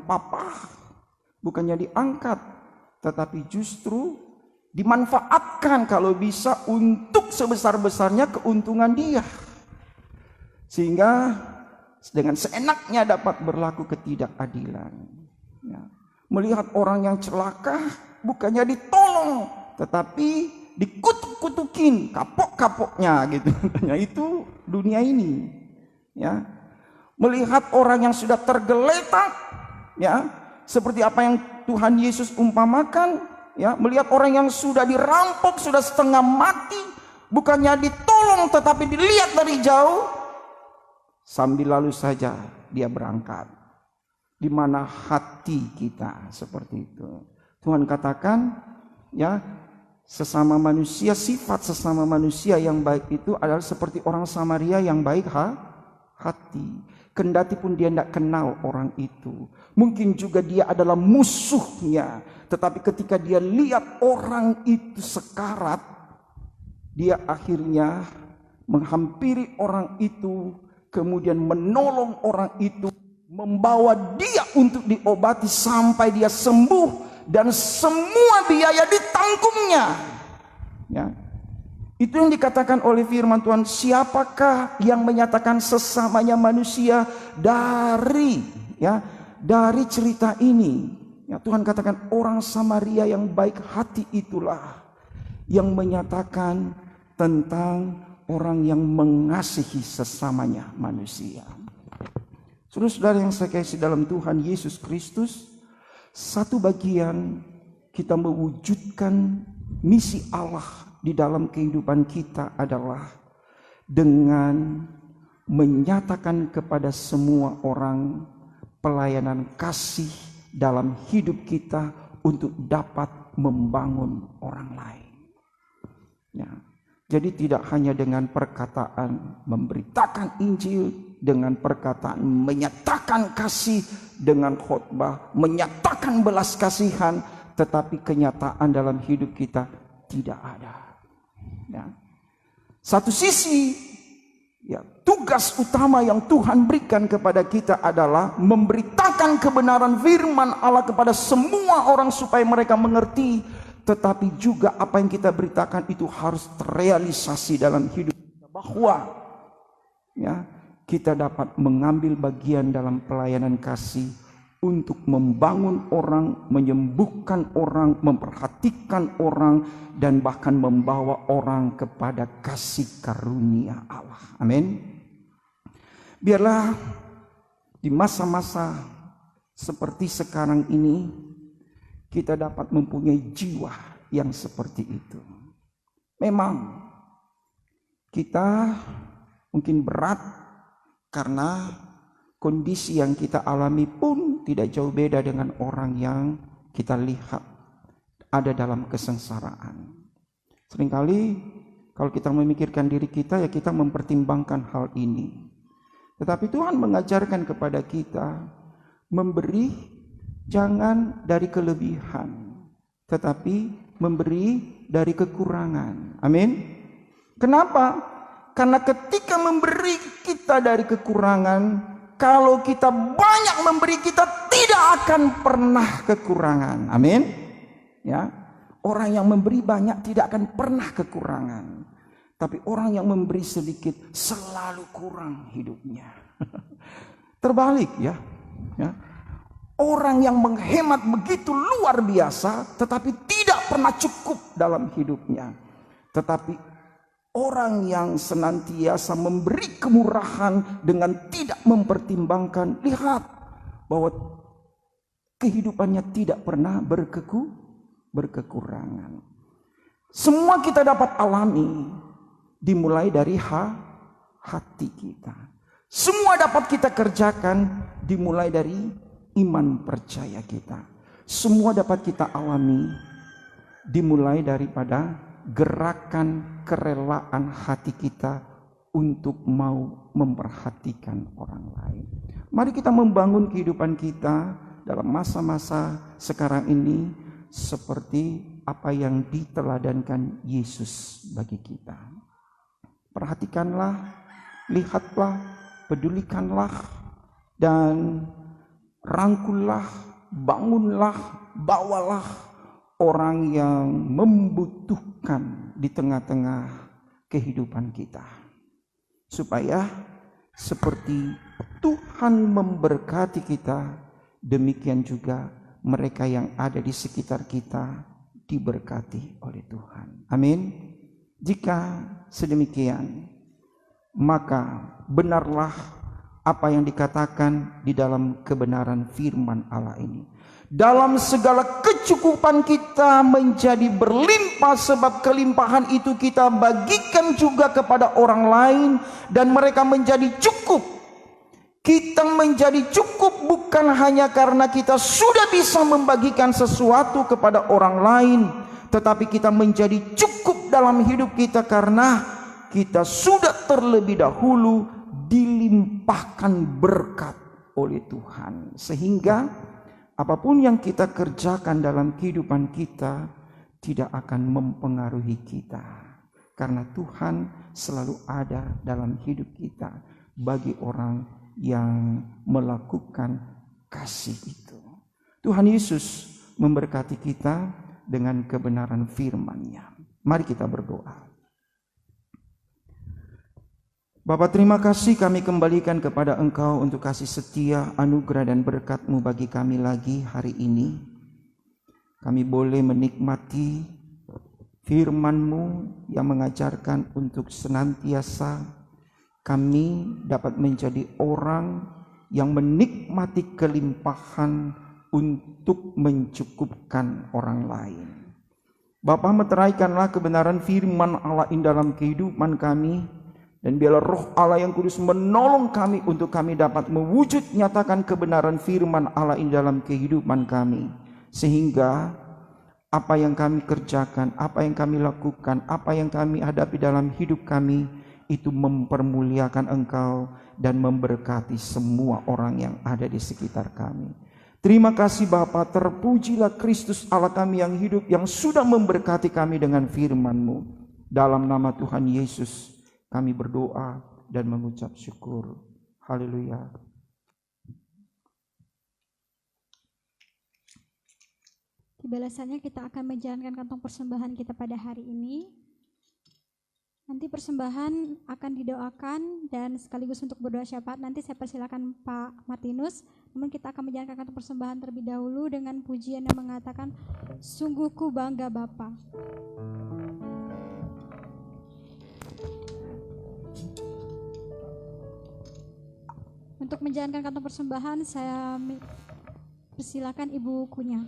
papah, bukannya diangkat, tetapi justru dimanfaatkan kalau bisa untuk sebesar-besarnya keuntungan dia, sehingga dengan seenaknya dapat berlaku ketidakadilan. Ya. Melihat orang yang celaka, bukannya ditolong, tetapi dikutuk-kutukin, kapok-kapoknya gitu. Nah, itu dunia ini. Ya. Melihat orang yang sudah tergeletak, ya, seperti apa yang Tuhan Yesus umpamakan, ya, melihat orang yang sudah dirampok, sudah setengah mati, bukannya ditolong tetapi dilihat dari jauh, sambil lalu saja dia berangkat. di mana hati kita, seperti itu. Tuhan katakan, ya, sesama manusia, sifat sesama manusia yang baik itu adalah seperti orang Samaria yang baik hati. Kendati pun dia tidak kenal orang itu, mungkin juga dia adalah musuhnya, tetapi ketika dia lihat orang itu sekarat, dia akhirnya menghampiri orang itu, kemudian menolong orang itu, membawa dia untuk diobati sampai dia sembuh, dan semua biaya ditanggungnya. Ya. Itu yang dikatakan oleh firman Tuhan, siapakah yang menyatakan sesamanya manusia dari cerita ini. Ya, Tuhan katakan orang Samaria yang baik hati itulah yang menyatakan tentang orang yang mengasihi sesamanya manusia. Saudara-saudara yang saya kasih dalam Tuhan Yesus Kristus, satu bagian kita mewujudkan misi Allah di dalam kehidupan kita adalah dengan menyatakan kepada semua orang pelayanan kasih dalam hidup kita untuk dapat membangun orang lain. Ya. Jadi tidak hanya dengan perkataan memberitakan Injil, dengan perkataan menyatakan kasih, dengan khotbah menyatakan belas kasihan, tetapi kenyataan dalam hidup kita tidak ada. Ya. Satu sisi, ya, tugas utama yang Tuhan berikan kepada kita adalah memberitakan kebenaran firman Allah kepada semua orang supaya mereka mengerti. Tetapi juga apa yang kita beritakan itu harus terrealisasi dalam hidup kita, bahwa ya, kita dapat mengambil bagian dalam pelayanan kasih untuk membangun orang, menyembuhkan orang, memperhatikan orang, dan bahkan membawa orang kepada kasih karunia Allah. Amin. Biarlah di masa-masa seperti sekarang ini kita dapat mempunyai jiwa yang seperti itu. Memang kita mungkin berat karena kondisi yang kita alami pun tidak jauh beda dengan orang yang kita lihat ada dalam kesengsaraan. Seringkali kalau kita memikirkan diri kita, ya kita mempertimbangkan hal ini. Tetapi Tuhan mengajarkan kepada kita memberi jangan dari kelebihan, tetapi memberi dari kekurangan. Amin. Kenapa? Karena ketika memberi kita dari kekurangan, kalau kita banyak memberi, kita tidak akan pernah kekurangan. Amin. Ya, orang yang memberi banyak tidak akan pernah kekurangan. Tapi orang yang memberi sedikit selalu kurang hidupnya. Terbalik ya. Ya. Orang yang menghemat begitu luar biasa, tetapi tidak pernah cukup dalam hidupnya. Tetapi orang yang senantiasa memberi kemurahan dengan tidak mempertimbangkan, lihat bahwa kehidupannya tidak pernah berkekurangan. Semua kita dapat alami dimulai dari hati kita. Semua dapat kita kerjakan dimulai dari iman percaya kita. Semua dapat kita alami dimulai daripada gerakan kerelaan hati kita untuk mau memperhatikan orang lain. Mari kita membangun kehidupan kita dalam masa-masa sekarang ini seperti apa yang diteladankan Yesus bagi kita. Perhatikanlah, lihatlah, pedulikanlah, dan rangkullah, bangunlah, bawalah orang yang membutuhkan di tengah-tengah kehidupan kita. Supaya seperti Tuhan memberkati kita, demikian juga mereka yang ada di sekitar kita diberkati oleh Tuhan. Amin. Jika sedemikian, maka benarlah apa yang dikatakan di dalam kebenaran firman Allah ini. Dalam segala kecukupan kita menjadi berlimpah, sebab kelimpahan itu kita bagikan juga kepada orang lain, dan mereka menjadi cukup. Kita menjadi cukup bukan hanya karena kita sudah bisa membagikan sesuatu kepada orang lain, tetapi kita menjadi cukup dalam hidup kita karena kita sudah terlebih dahulu dilimpahkan berkat oleh Tuhan. Sehingga apapun yang kita kerjakan dalam kehidupan kita tidak akan mempengaruhi kita. Karena Tuhan selalu ada dalam hidup kita bagi orang yang melakukan kasih itu. Tuhan Yesus memberkati kita dengan kebenaran firman-Nya. Mari kita berdoa. Bapa, terima kasih kami kembalikan kepada Engkau untuk kasih setia, anugerah dan berkat-Mu bagi kami lagi hari ini. Kami boleh menikmati firman-Mu yang mengajarkan untuk senantiasa kami dapat menjadi orang yang menikmati kelimpahan untuk mencukupkan orang lain. Bapa, meteraikanlah kebenaran firman Allah in dalam kehidupan kami, dan biarlah Roh Allah yang kudus menolong kami untuk kami dapat mewujud nyatakan kebenaran firman Allah in dalam kehidupan kami. Sehingga apa yang kami kerjakan, apa yang kami lakukan, apa yang kami hadapi dalam hidup kami, itu mempermuliakan Engkau dan memberkati semua orang yang ada di sekitar kami. Terima kasih Bapa, terpujilah Kristus Allah kami yang hidup, yang sudah memberkati kami dengan firman-Mu. Dalam nama Tuhan Yesus kami berdoa dan mengucap syukur. Haleluya. Di balasannya kita akan menjalankan kantong persembahan kita pada hari ini. Nanti persembahan akan didoakan dan sekaligus untuk berdoa syafaat. Nanti saya persilakan Pak Martinus. Namun kita akan menjalankan kantong persembahan terlebih dahulu dengan pujian yang mengatakan, sungguh ku bangga Bapa. Untuk menjalankan kantong persembahan, saya persilakan Ibu Kunya.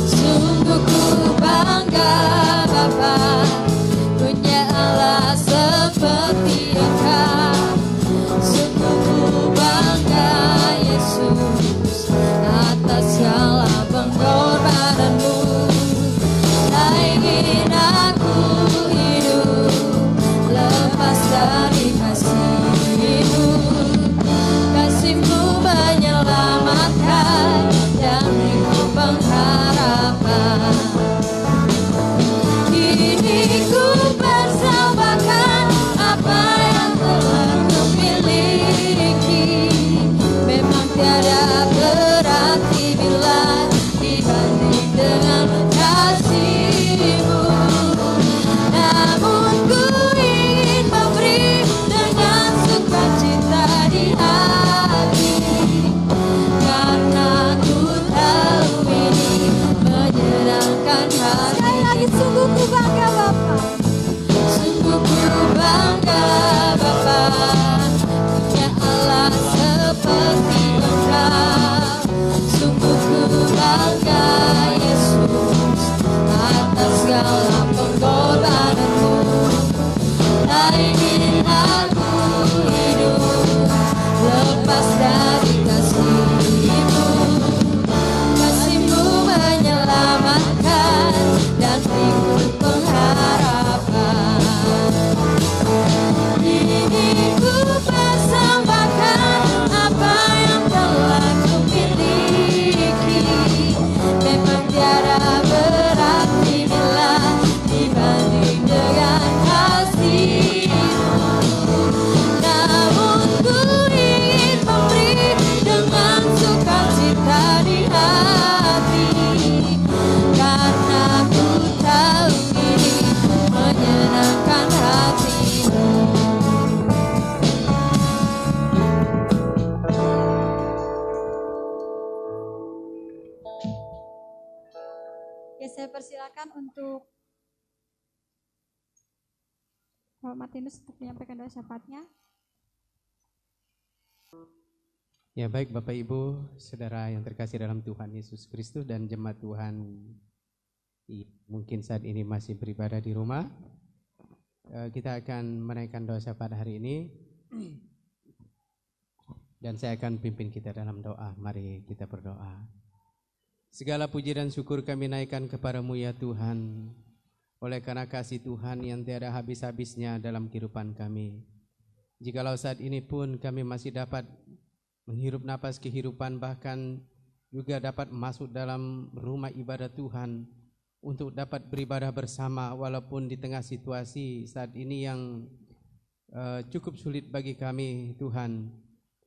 Sungguh ku bangga Bapa, punya Allah seperti Engkau. Sungguh ku bangga Yesus, atas segala pengorbananmu. Tak ingin aku hidup lepas dari kasih-Mu. Kasih-Mu menyelamatkan dan beriku pengharapan. Kini ku persembahkan apa yang telah ku miliki. Memang tiada berarti bila dibanding dengan kasih-Mu. Namun ku ingin memberi dengan sukacita di hati, karena ku tahu ini menyenangkan hati. Sekali lagi, sungguh ku bangga Bapa. Sungguh ku bangga Bapa, punya Allah seperti Engkau. Sungguh ku bangga Yesus, atas segala pengorbananmu. Tak ingin aku hidup lepas dari kasih-Mu. Kasih-Mu menyelamatkan dan beriku pengharapan. Kini ku persembahkan apa yang telah ku miliki. Memang tiada berarti bila dibanding dengan kasih-Mu. Namun ku ingin memberi dengan sukacita di hati, karena ku tahu ini menyenangkan hati-Mu. Ya, saya persilakan untuk Bapak Martinus untuk menyampaikan doa syafaatnya. Ya baik Bapak Ibu, saudara yang terkasih dalam Tuhan Yesus Kristus dan jemaat Tuhan mungkin saat ini masih beribadah di rumah. Kita akan menaikkan doa syafaat hari ini dan saya akan pimpin kita dalam doa. Mari kita berdoa. Segala puji dan syukur kami naikkan kepadamu ya Tuhan, oleh karena kasih Tuhan yang tiada habis-habisnya dalam kehidupan kami. Jikalau saat ini pun kami masih dapat menghirup napas kehidupan, bahkan juga dapat masuk dalam rumah ibadah Tuhan untuk dapat beribadah bersama walaupun di tengah situasi saat ini yang cukup sulit bagi kami Tuhan.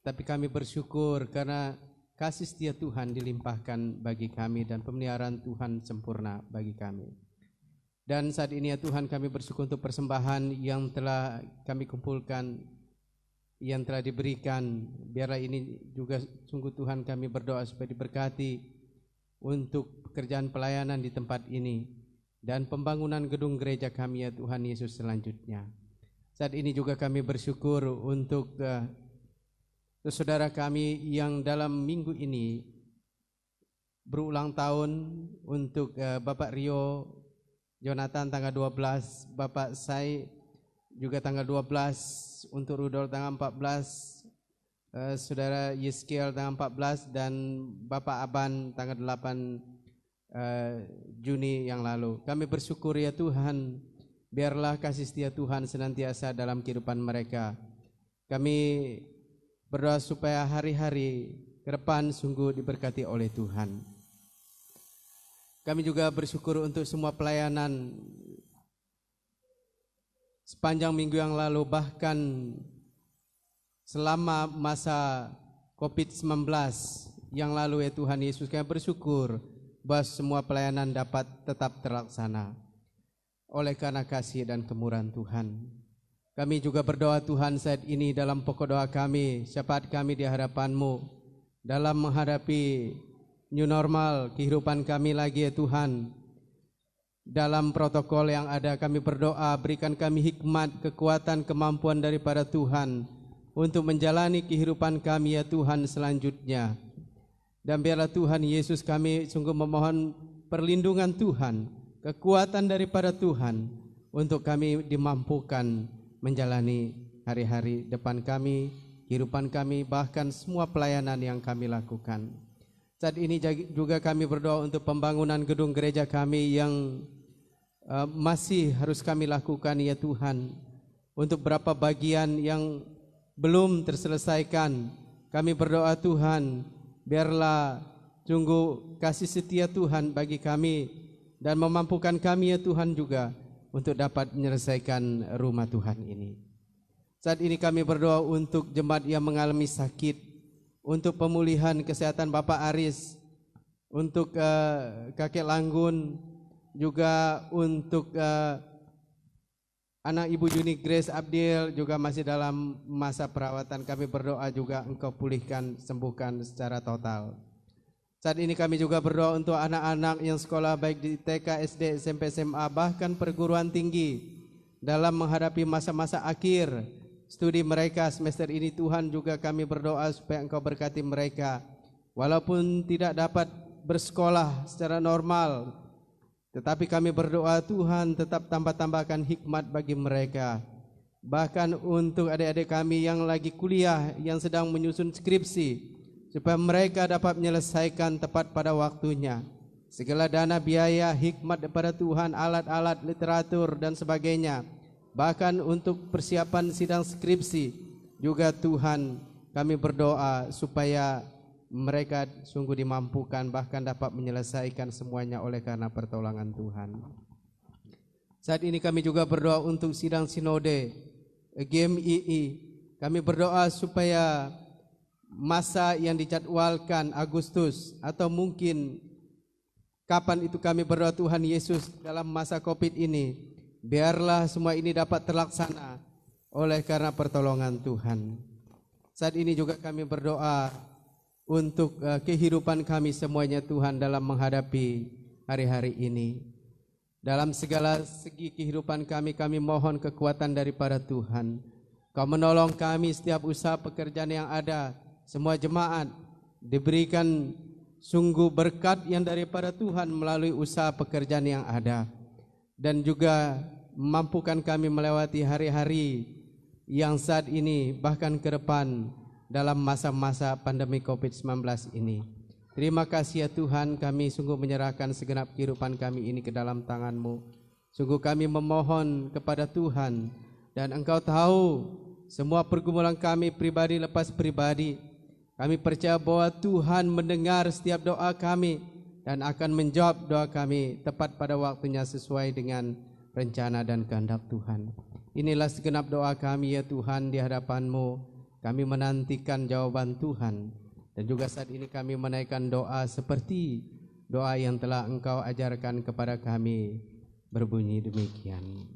Tapi kami bersyukur karena kasih setia Tuhan dilimpahkan bagi kami dan pemeliharaan Tuhan sempurna bagi kami. Dan saat ini ya Tuhan, kami bersyukur untuk persembahan yang telah kami kumpulkan, yang telah diberikan. Biarlah ini juga sungguh Tuhan kami berdoa supaya diberkati untuk pekerjaan pelayanan di tempat ini dan pembangunan gedung gereja kami ya Tuhan Yesus selanjutnya. Saat ini juga kami bersyukur untuk saudara kami yang dalam minggu ini berulang tahun, untuk Bapak Rio Jonathan tanggal 12, Bapak Sai juga tanggal 12, untuk Rudolf tanggal 14, Saudara Yeskiel tanggal 14, dan Bapak Aban tanggal 8 Juni yang lalu. Kami bersyukur ya Tuhan, biarlah kasih setia Tuhan senantiasa dalam kehidupan mereka. Kami berdoa supaya hari-hari ke depan sungguh diberkati oleh Tuhan. Kami juga bersyukur untuk semua pelayanan sepanjang minggu yang lalu, bahkan selama masa COVID-19 yang lalu ya Tuhan Yesus. Kami bersyukur bahwa semua pelayanan dapat tetap terlaksana oleh karena kasih dan kemurahan Tuhan. Kami juga berdoa Tuhan saat ini dalam pokok doa kami, syafaat kami di hadapan-Mu dalam menghadapi new normal kehidupan kami lagi ya Tuhan. Dalam protokol yang ada kami berdoa, berikan kami hikmat, kekuatan, kemampuan daripada Tuhan untuk menjalani kehidupan kami ya Tuhan selanjutnya. Dan biarlah Tuhan Yesus, kami sungguh memohon perlindungan Tuhan, kekuatan daripada Tuhan untuk kami dimampukan menjalani hari-hari depan kami, kehidupan kami, bahkan semua pelayanan yang kami lakukan. Saat ini juga kami berdoa untuk pembangunan gedung gereja kami yang masih harus kami lakukan ya Tuhan. Untuk beberapa bagian yang belum terselesaikan, kami berdoa Tuhan, biarlah sungguh kasih setia Tuhan bagi kami dan memampukan kami ya Tuhan juga untuk dapat menyelesaikan rumah Tuhan ini. Saat ini kami berdoa untuk jemaat yang mengalami sakit, untuk pemulihan kesehatan Bapak Aris, untuk kakek Langgun, juga untuk anak Ibu Juni Grace Abdil juga masih dalam masa perawatan. Kami berdoa juga Engkau pulihkan, sembuhkan secara total. Saat ini kami juga berdoa untuk anak-anak yang sekolah baik di TK, SD, SMP, SMA, bahkan perguruan tinggi dalam menghadapi masa-masa akhir studi mereka semester ini. Tuhan, juga kami berdoa supaya Engkau berkati mereka. Walaupun tidak dapat bersekolah secara normal, tetapi kami berdoa Tuhan tetap tambah-tambahkan hikmat bagi mereka. Bahkan untuk adik-adik kami yang lagi kuliah, yang sedang menyusun skripsi, supaya mereka dapat menyelesaikan tepat pada waktunya. Segala dana biaya, hikmat daripada Tuhan, alat-alat, literatur dan sebagainya. Bahkan untuk persiapan sidang skripsi juga Tuhan, kami berdoa supaya mereka sungguh dimampukan, bahkan dapat menyelesaikan semuanya oleh karena pertolongan Tuhan. Saat ini kami juga berdoa untuk sidang sinode GMII. Kami berdoa supaya masa yang dijadwalkan Agustus atau mungkin kapan itu, kami berdoa Tuhan Yesus dalam masa COVID ini, biarlah semua ini dapat terlaksana oleh karena pertolongan Tuhan. Saat ini juga kami berdoa untuk kehidupan kami semuanya Tuhan dalam menghadapi hari-hari ini. Dalam segala segi kehidupan kami mohon kekuatan daripada Tuhan. Kau menolong kami setiap usaha pekerjaan yang ada, semua jemaat diberikan sungguh berkat yang daripada Tuhan melalui usaha pekerjaan yang ada. Dan juga mampukan kami melewati hari-hari yang saat ini bahkan ke depan dalam masa-masa pandemi COVID-19 ini. Terima kasih ya Tuhan, kami sungguh menyerahkan segenap kehidupan kami ini ke dalam tangan-Mu. Sungguh kami memohon kepada Tuhan, dan Engkau tahu semua pergumulan kami pribadi lepas pribadi. Kami percaya bahwa Tuhan mendengar setiap doa kami dan akan menjawab doa kami tepat pada waktunya sesuai dengan rencana dan kehendak Tuhan. Inilah segenap doa kami ya Tuhan di hadapan-Mu. Kami menantikan jawaban Tuhan. Dan juga saat ini kami menaikkan doa seperti doa yang telah Engkau ajarkan kepada kami, berbunyi demikian.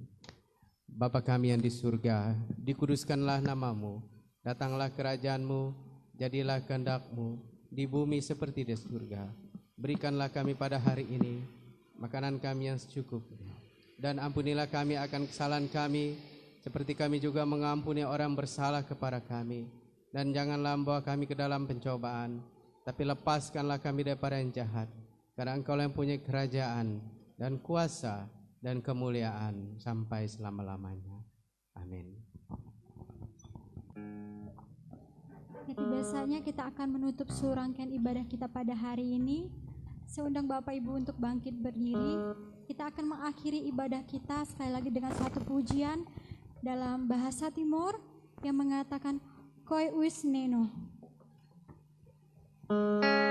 Bapa kami yang di surga, dikuduskanlah nama-Mu, datanglah kerajaan-Mu, jadilah kehendak-Mu di bumi seperti di surga. Berikanlah kami pada hari ini makanan kami yang secukupnya, dan ampunilah kami akan kesalahan kami, seperti kami juga mengampuni orang bersalah kepada kami. Dan janganlah membawa kami ke dalam pencobaan, tapi lepaskanlah kami daripada yang jahat. Karena Engkau yang punya kerajaan dan kuasa dan kemuliaan sampai selama-lamanya. Amin. Seperti biasanya kita akan menutup seluruh rangkaian ibadah kita pada hari ini. Saya undang Bapak Ibu untuk bangkit berdiri. Kita akan mengakhiri ibadah kita sekali lagi dengan satu pujian dalam bahasa Timur yang mengatakan Koi Uis Neno. Bukan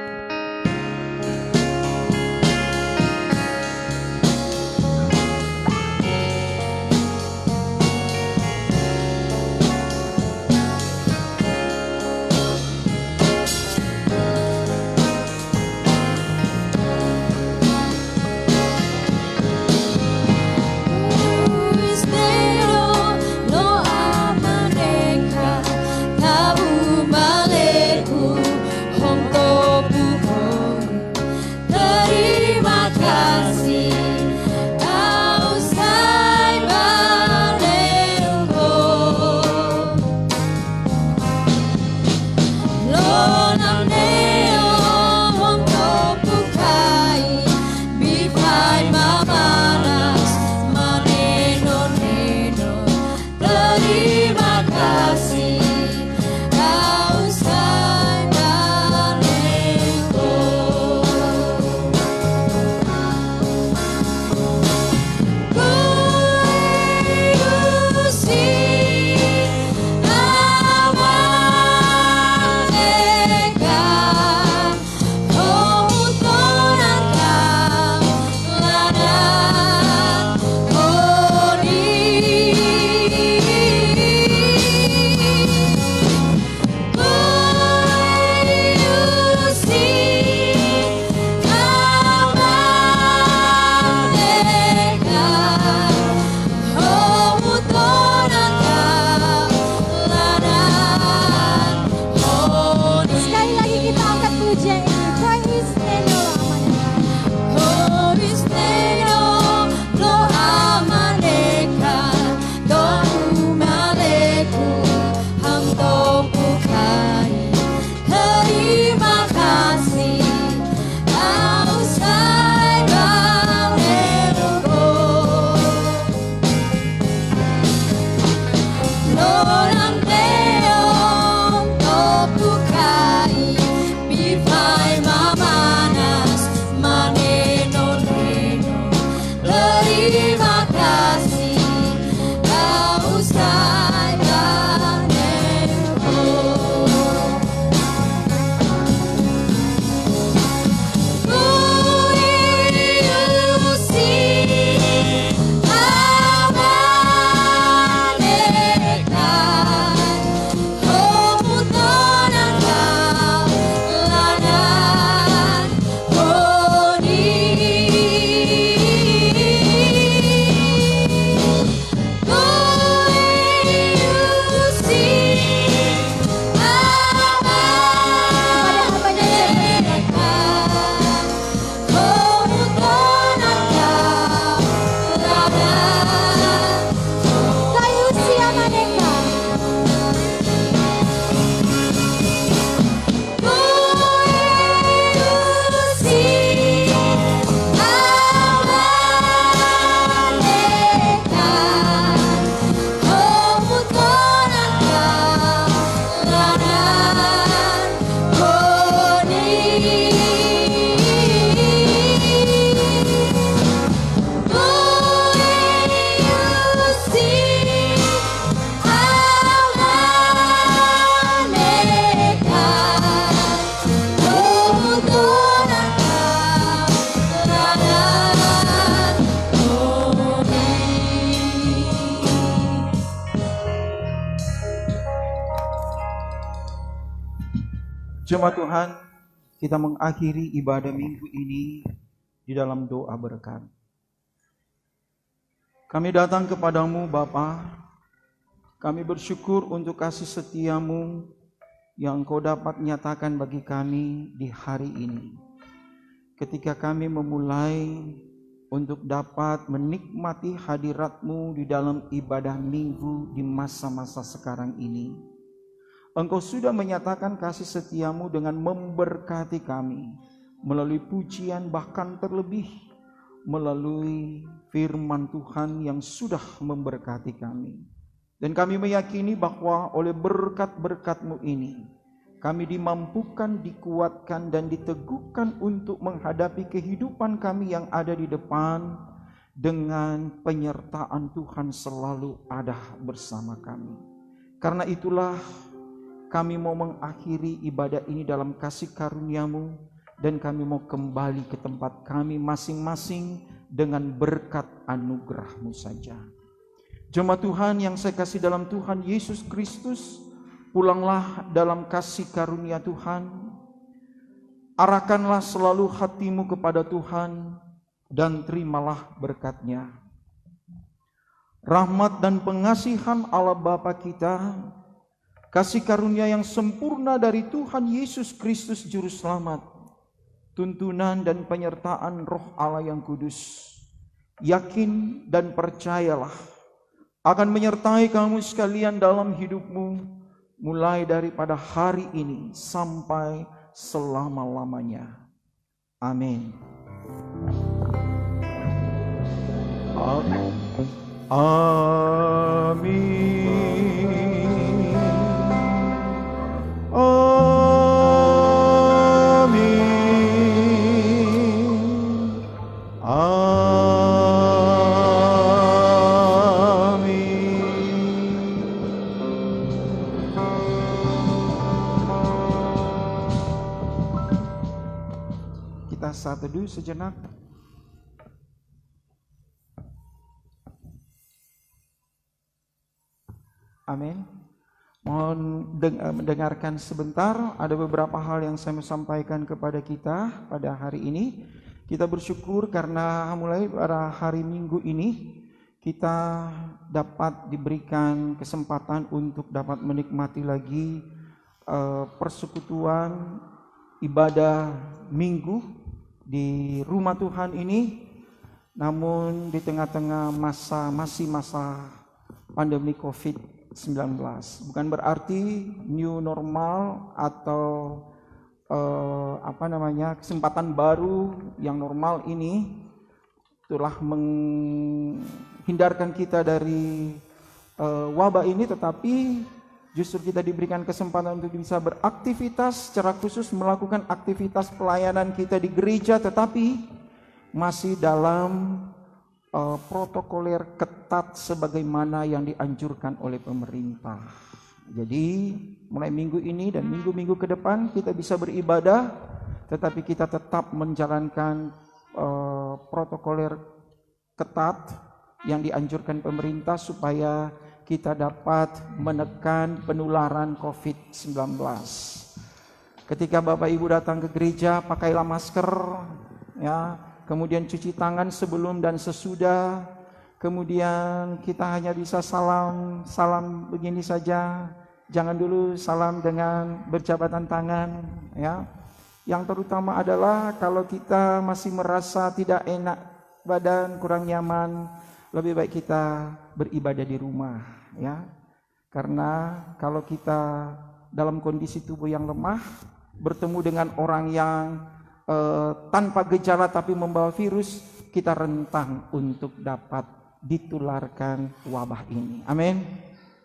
Jemaat Tuhan, kita mengakhiri ibadah minggu ini di dalam doa berkat. Kami datang kepadamu Bapa, kami bersyukur untuk kasih setiamu yang Kau dapat nyatakan bagi kami di hari ini. Ketika kami memulai untuk dapat menikmati hadirat-Mu di dalam ibadah minggu di masa-masa sekarang ini. Engkau sudah menyatakan kasih setiamu dengan memberkati kami melalui pujian, bahkan terlebih melalui firman Tuhan yang sudah memberkati kami. Dan kami meyakini bahwa oleh berkat-berkat-Mu ini kami dimampukan, dikuatkan, dan diteguhkan untuk menghadapi kehidupan kami yang ada di depan dengan penyertaan Tuhan selalu ada bersama kami. Karena itulah kami mau mengakhiri ibadah ini dalam kasih karunia-Mu, dan kami mau kembali ke tempat kami masing-masing dengan berkat anugerah-Mu saja. Jemaat Tuhan yang saya kasih dalam Tuhan Yesus Kristus, pulanglah dalam kasih karunia Tuhan. Arahkanlah selalu hatimu kepada Tuhan dan terimalah berkat-Nya. Rahmat dan pengasihan Allah Bapa kita, kasih karunia yang sempurna dari Tuhan Yesus Kristus Juru Selamat, tuntunan dan penyertaan Roh Allah yang kudus, yakin dan percayalah akan menyertai kamu sekalian dalam hidupmu, mulai daripada hari ini sampai selama-lamanya. Amin. Amin. Kita saat teduh sejenak. Amin. Mohon mendengarkan sebentar. Ada beberapa hal yang saya mau sampaikan kepada kita pada hari ini. Kita bersyukur karena mulai pada hari Minggu ini kita dapat diberikan kesempatan untuk dapat menikmati lagi persekutuan ibadah Minggu di rumah Tuhan ini. Namun di tengah-tengah masih masa pandemi COVID-19, bukan berarti new normal atau kesempatan baru yang normal ini telah menghindarkan kita dari wabah ini, tetapi justru kita diberikan kesempatan untuk bisa beraktivitas, secara khusus melakukan aktivitas pelayanan kita di gereja, tetapi masih dalam protokoler ketat sebagaimana yang dianjurkan oleh pemerintah. Jadi mulai minggu ini dan minggu-minggu ke depan kita bisa beribadah, tetapi kita tetap menjalankan protokoler ketat yang dianjurkan pemerintah supaya kita dapat menekan penularan COVID-19. Ketika Bapak Ibu datang ke gereja, pakailah masker, ya, kemudian cuci tangan sebelum dan sesudah. Kemudian kita hanya bisa salam begini saja. Jangan dulu salam dengan berjabatan tangan, ya. Yang terutama adalah kalau kita masih merasa tidak enak badan, kurang nyaman, lebih baik kita beribadah di rumah, ya. Karena kalau kita dalam kondisi tubuh yang lemah, bertemu dengan orang yang tanpa gejala tapi membawa virus, kita rentang untuk dapat ditularkan wabah ini. Amin.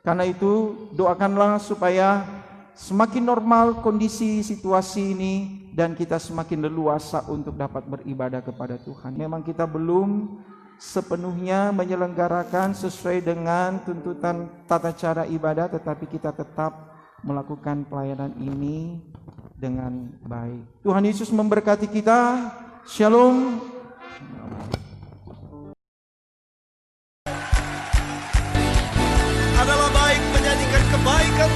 Karena itu doakanlah supaya semakin normal kondisi situasi ini dan kita semakin leluasa untuk dapat beribadah kepada Tuhan. Memang kita belum sepenuhnya menyelenggarakan sesuai dengan tuntutan tata cara ibadah, tetapi kita tetap melakukan pelayanan ini dengan baik. Tuhan Yesus memberkati kita. Shalom. Adalah baik menyanyikan kebaikan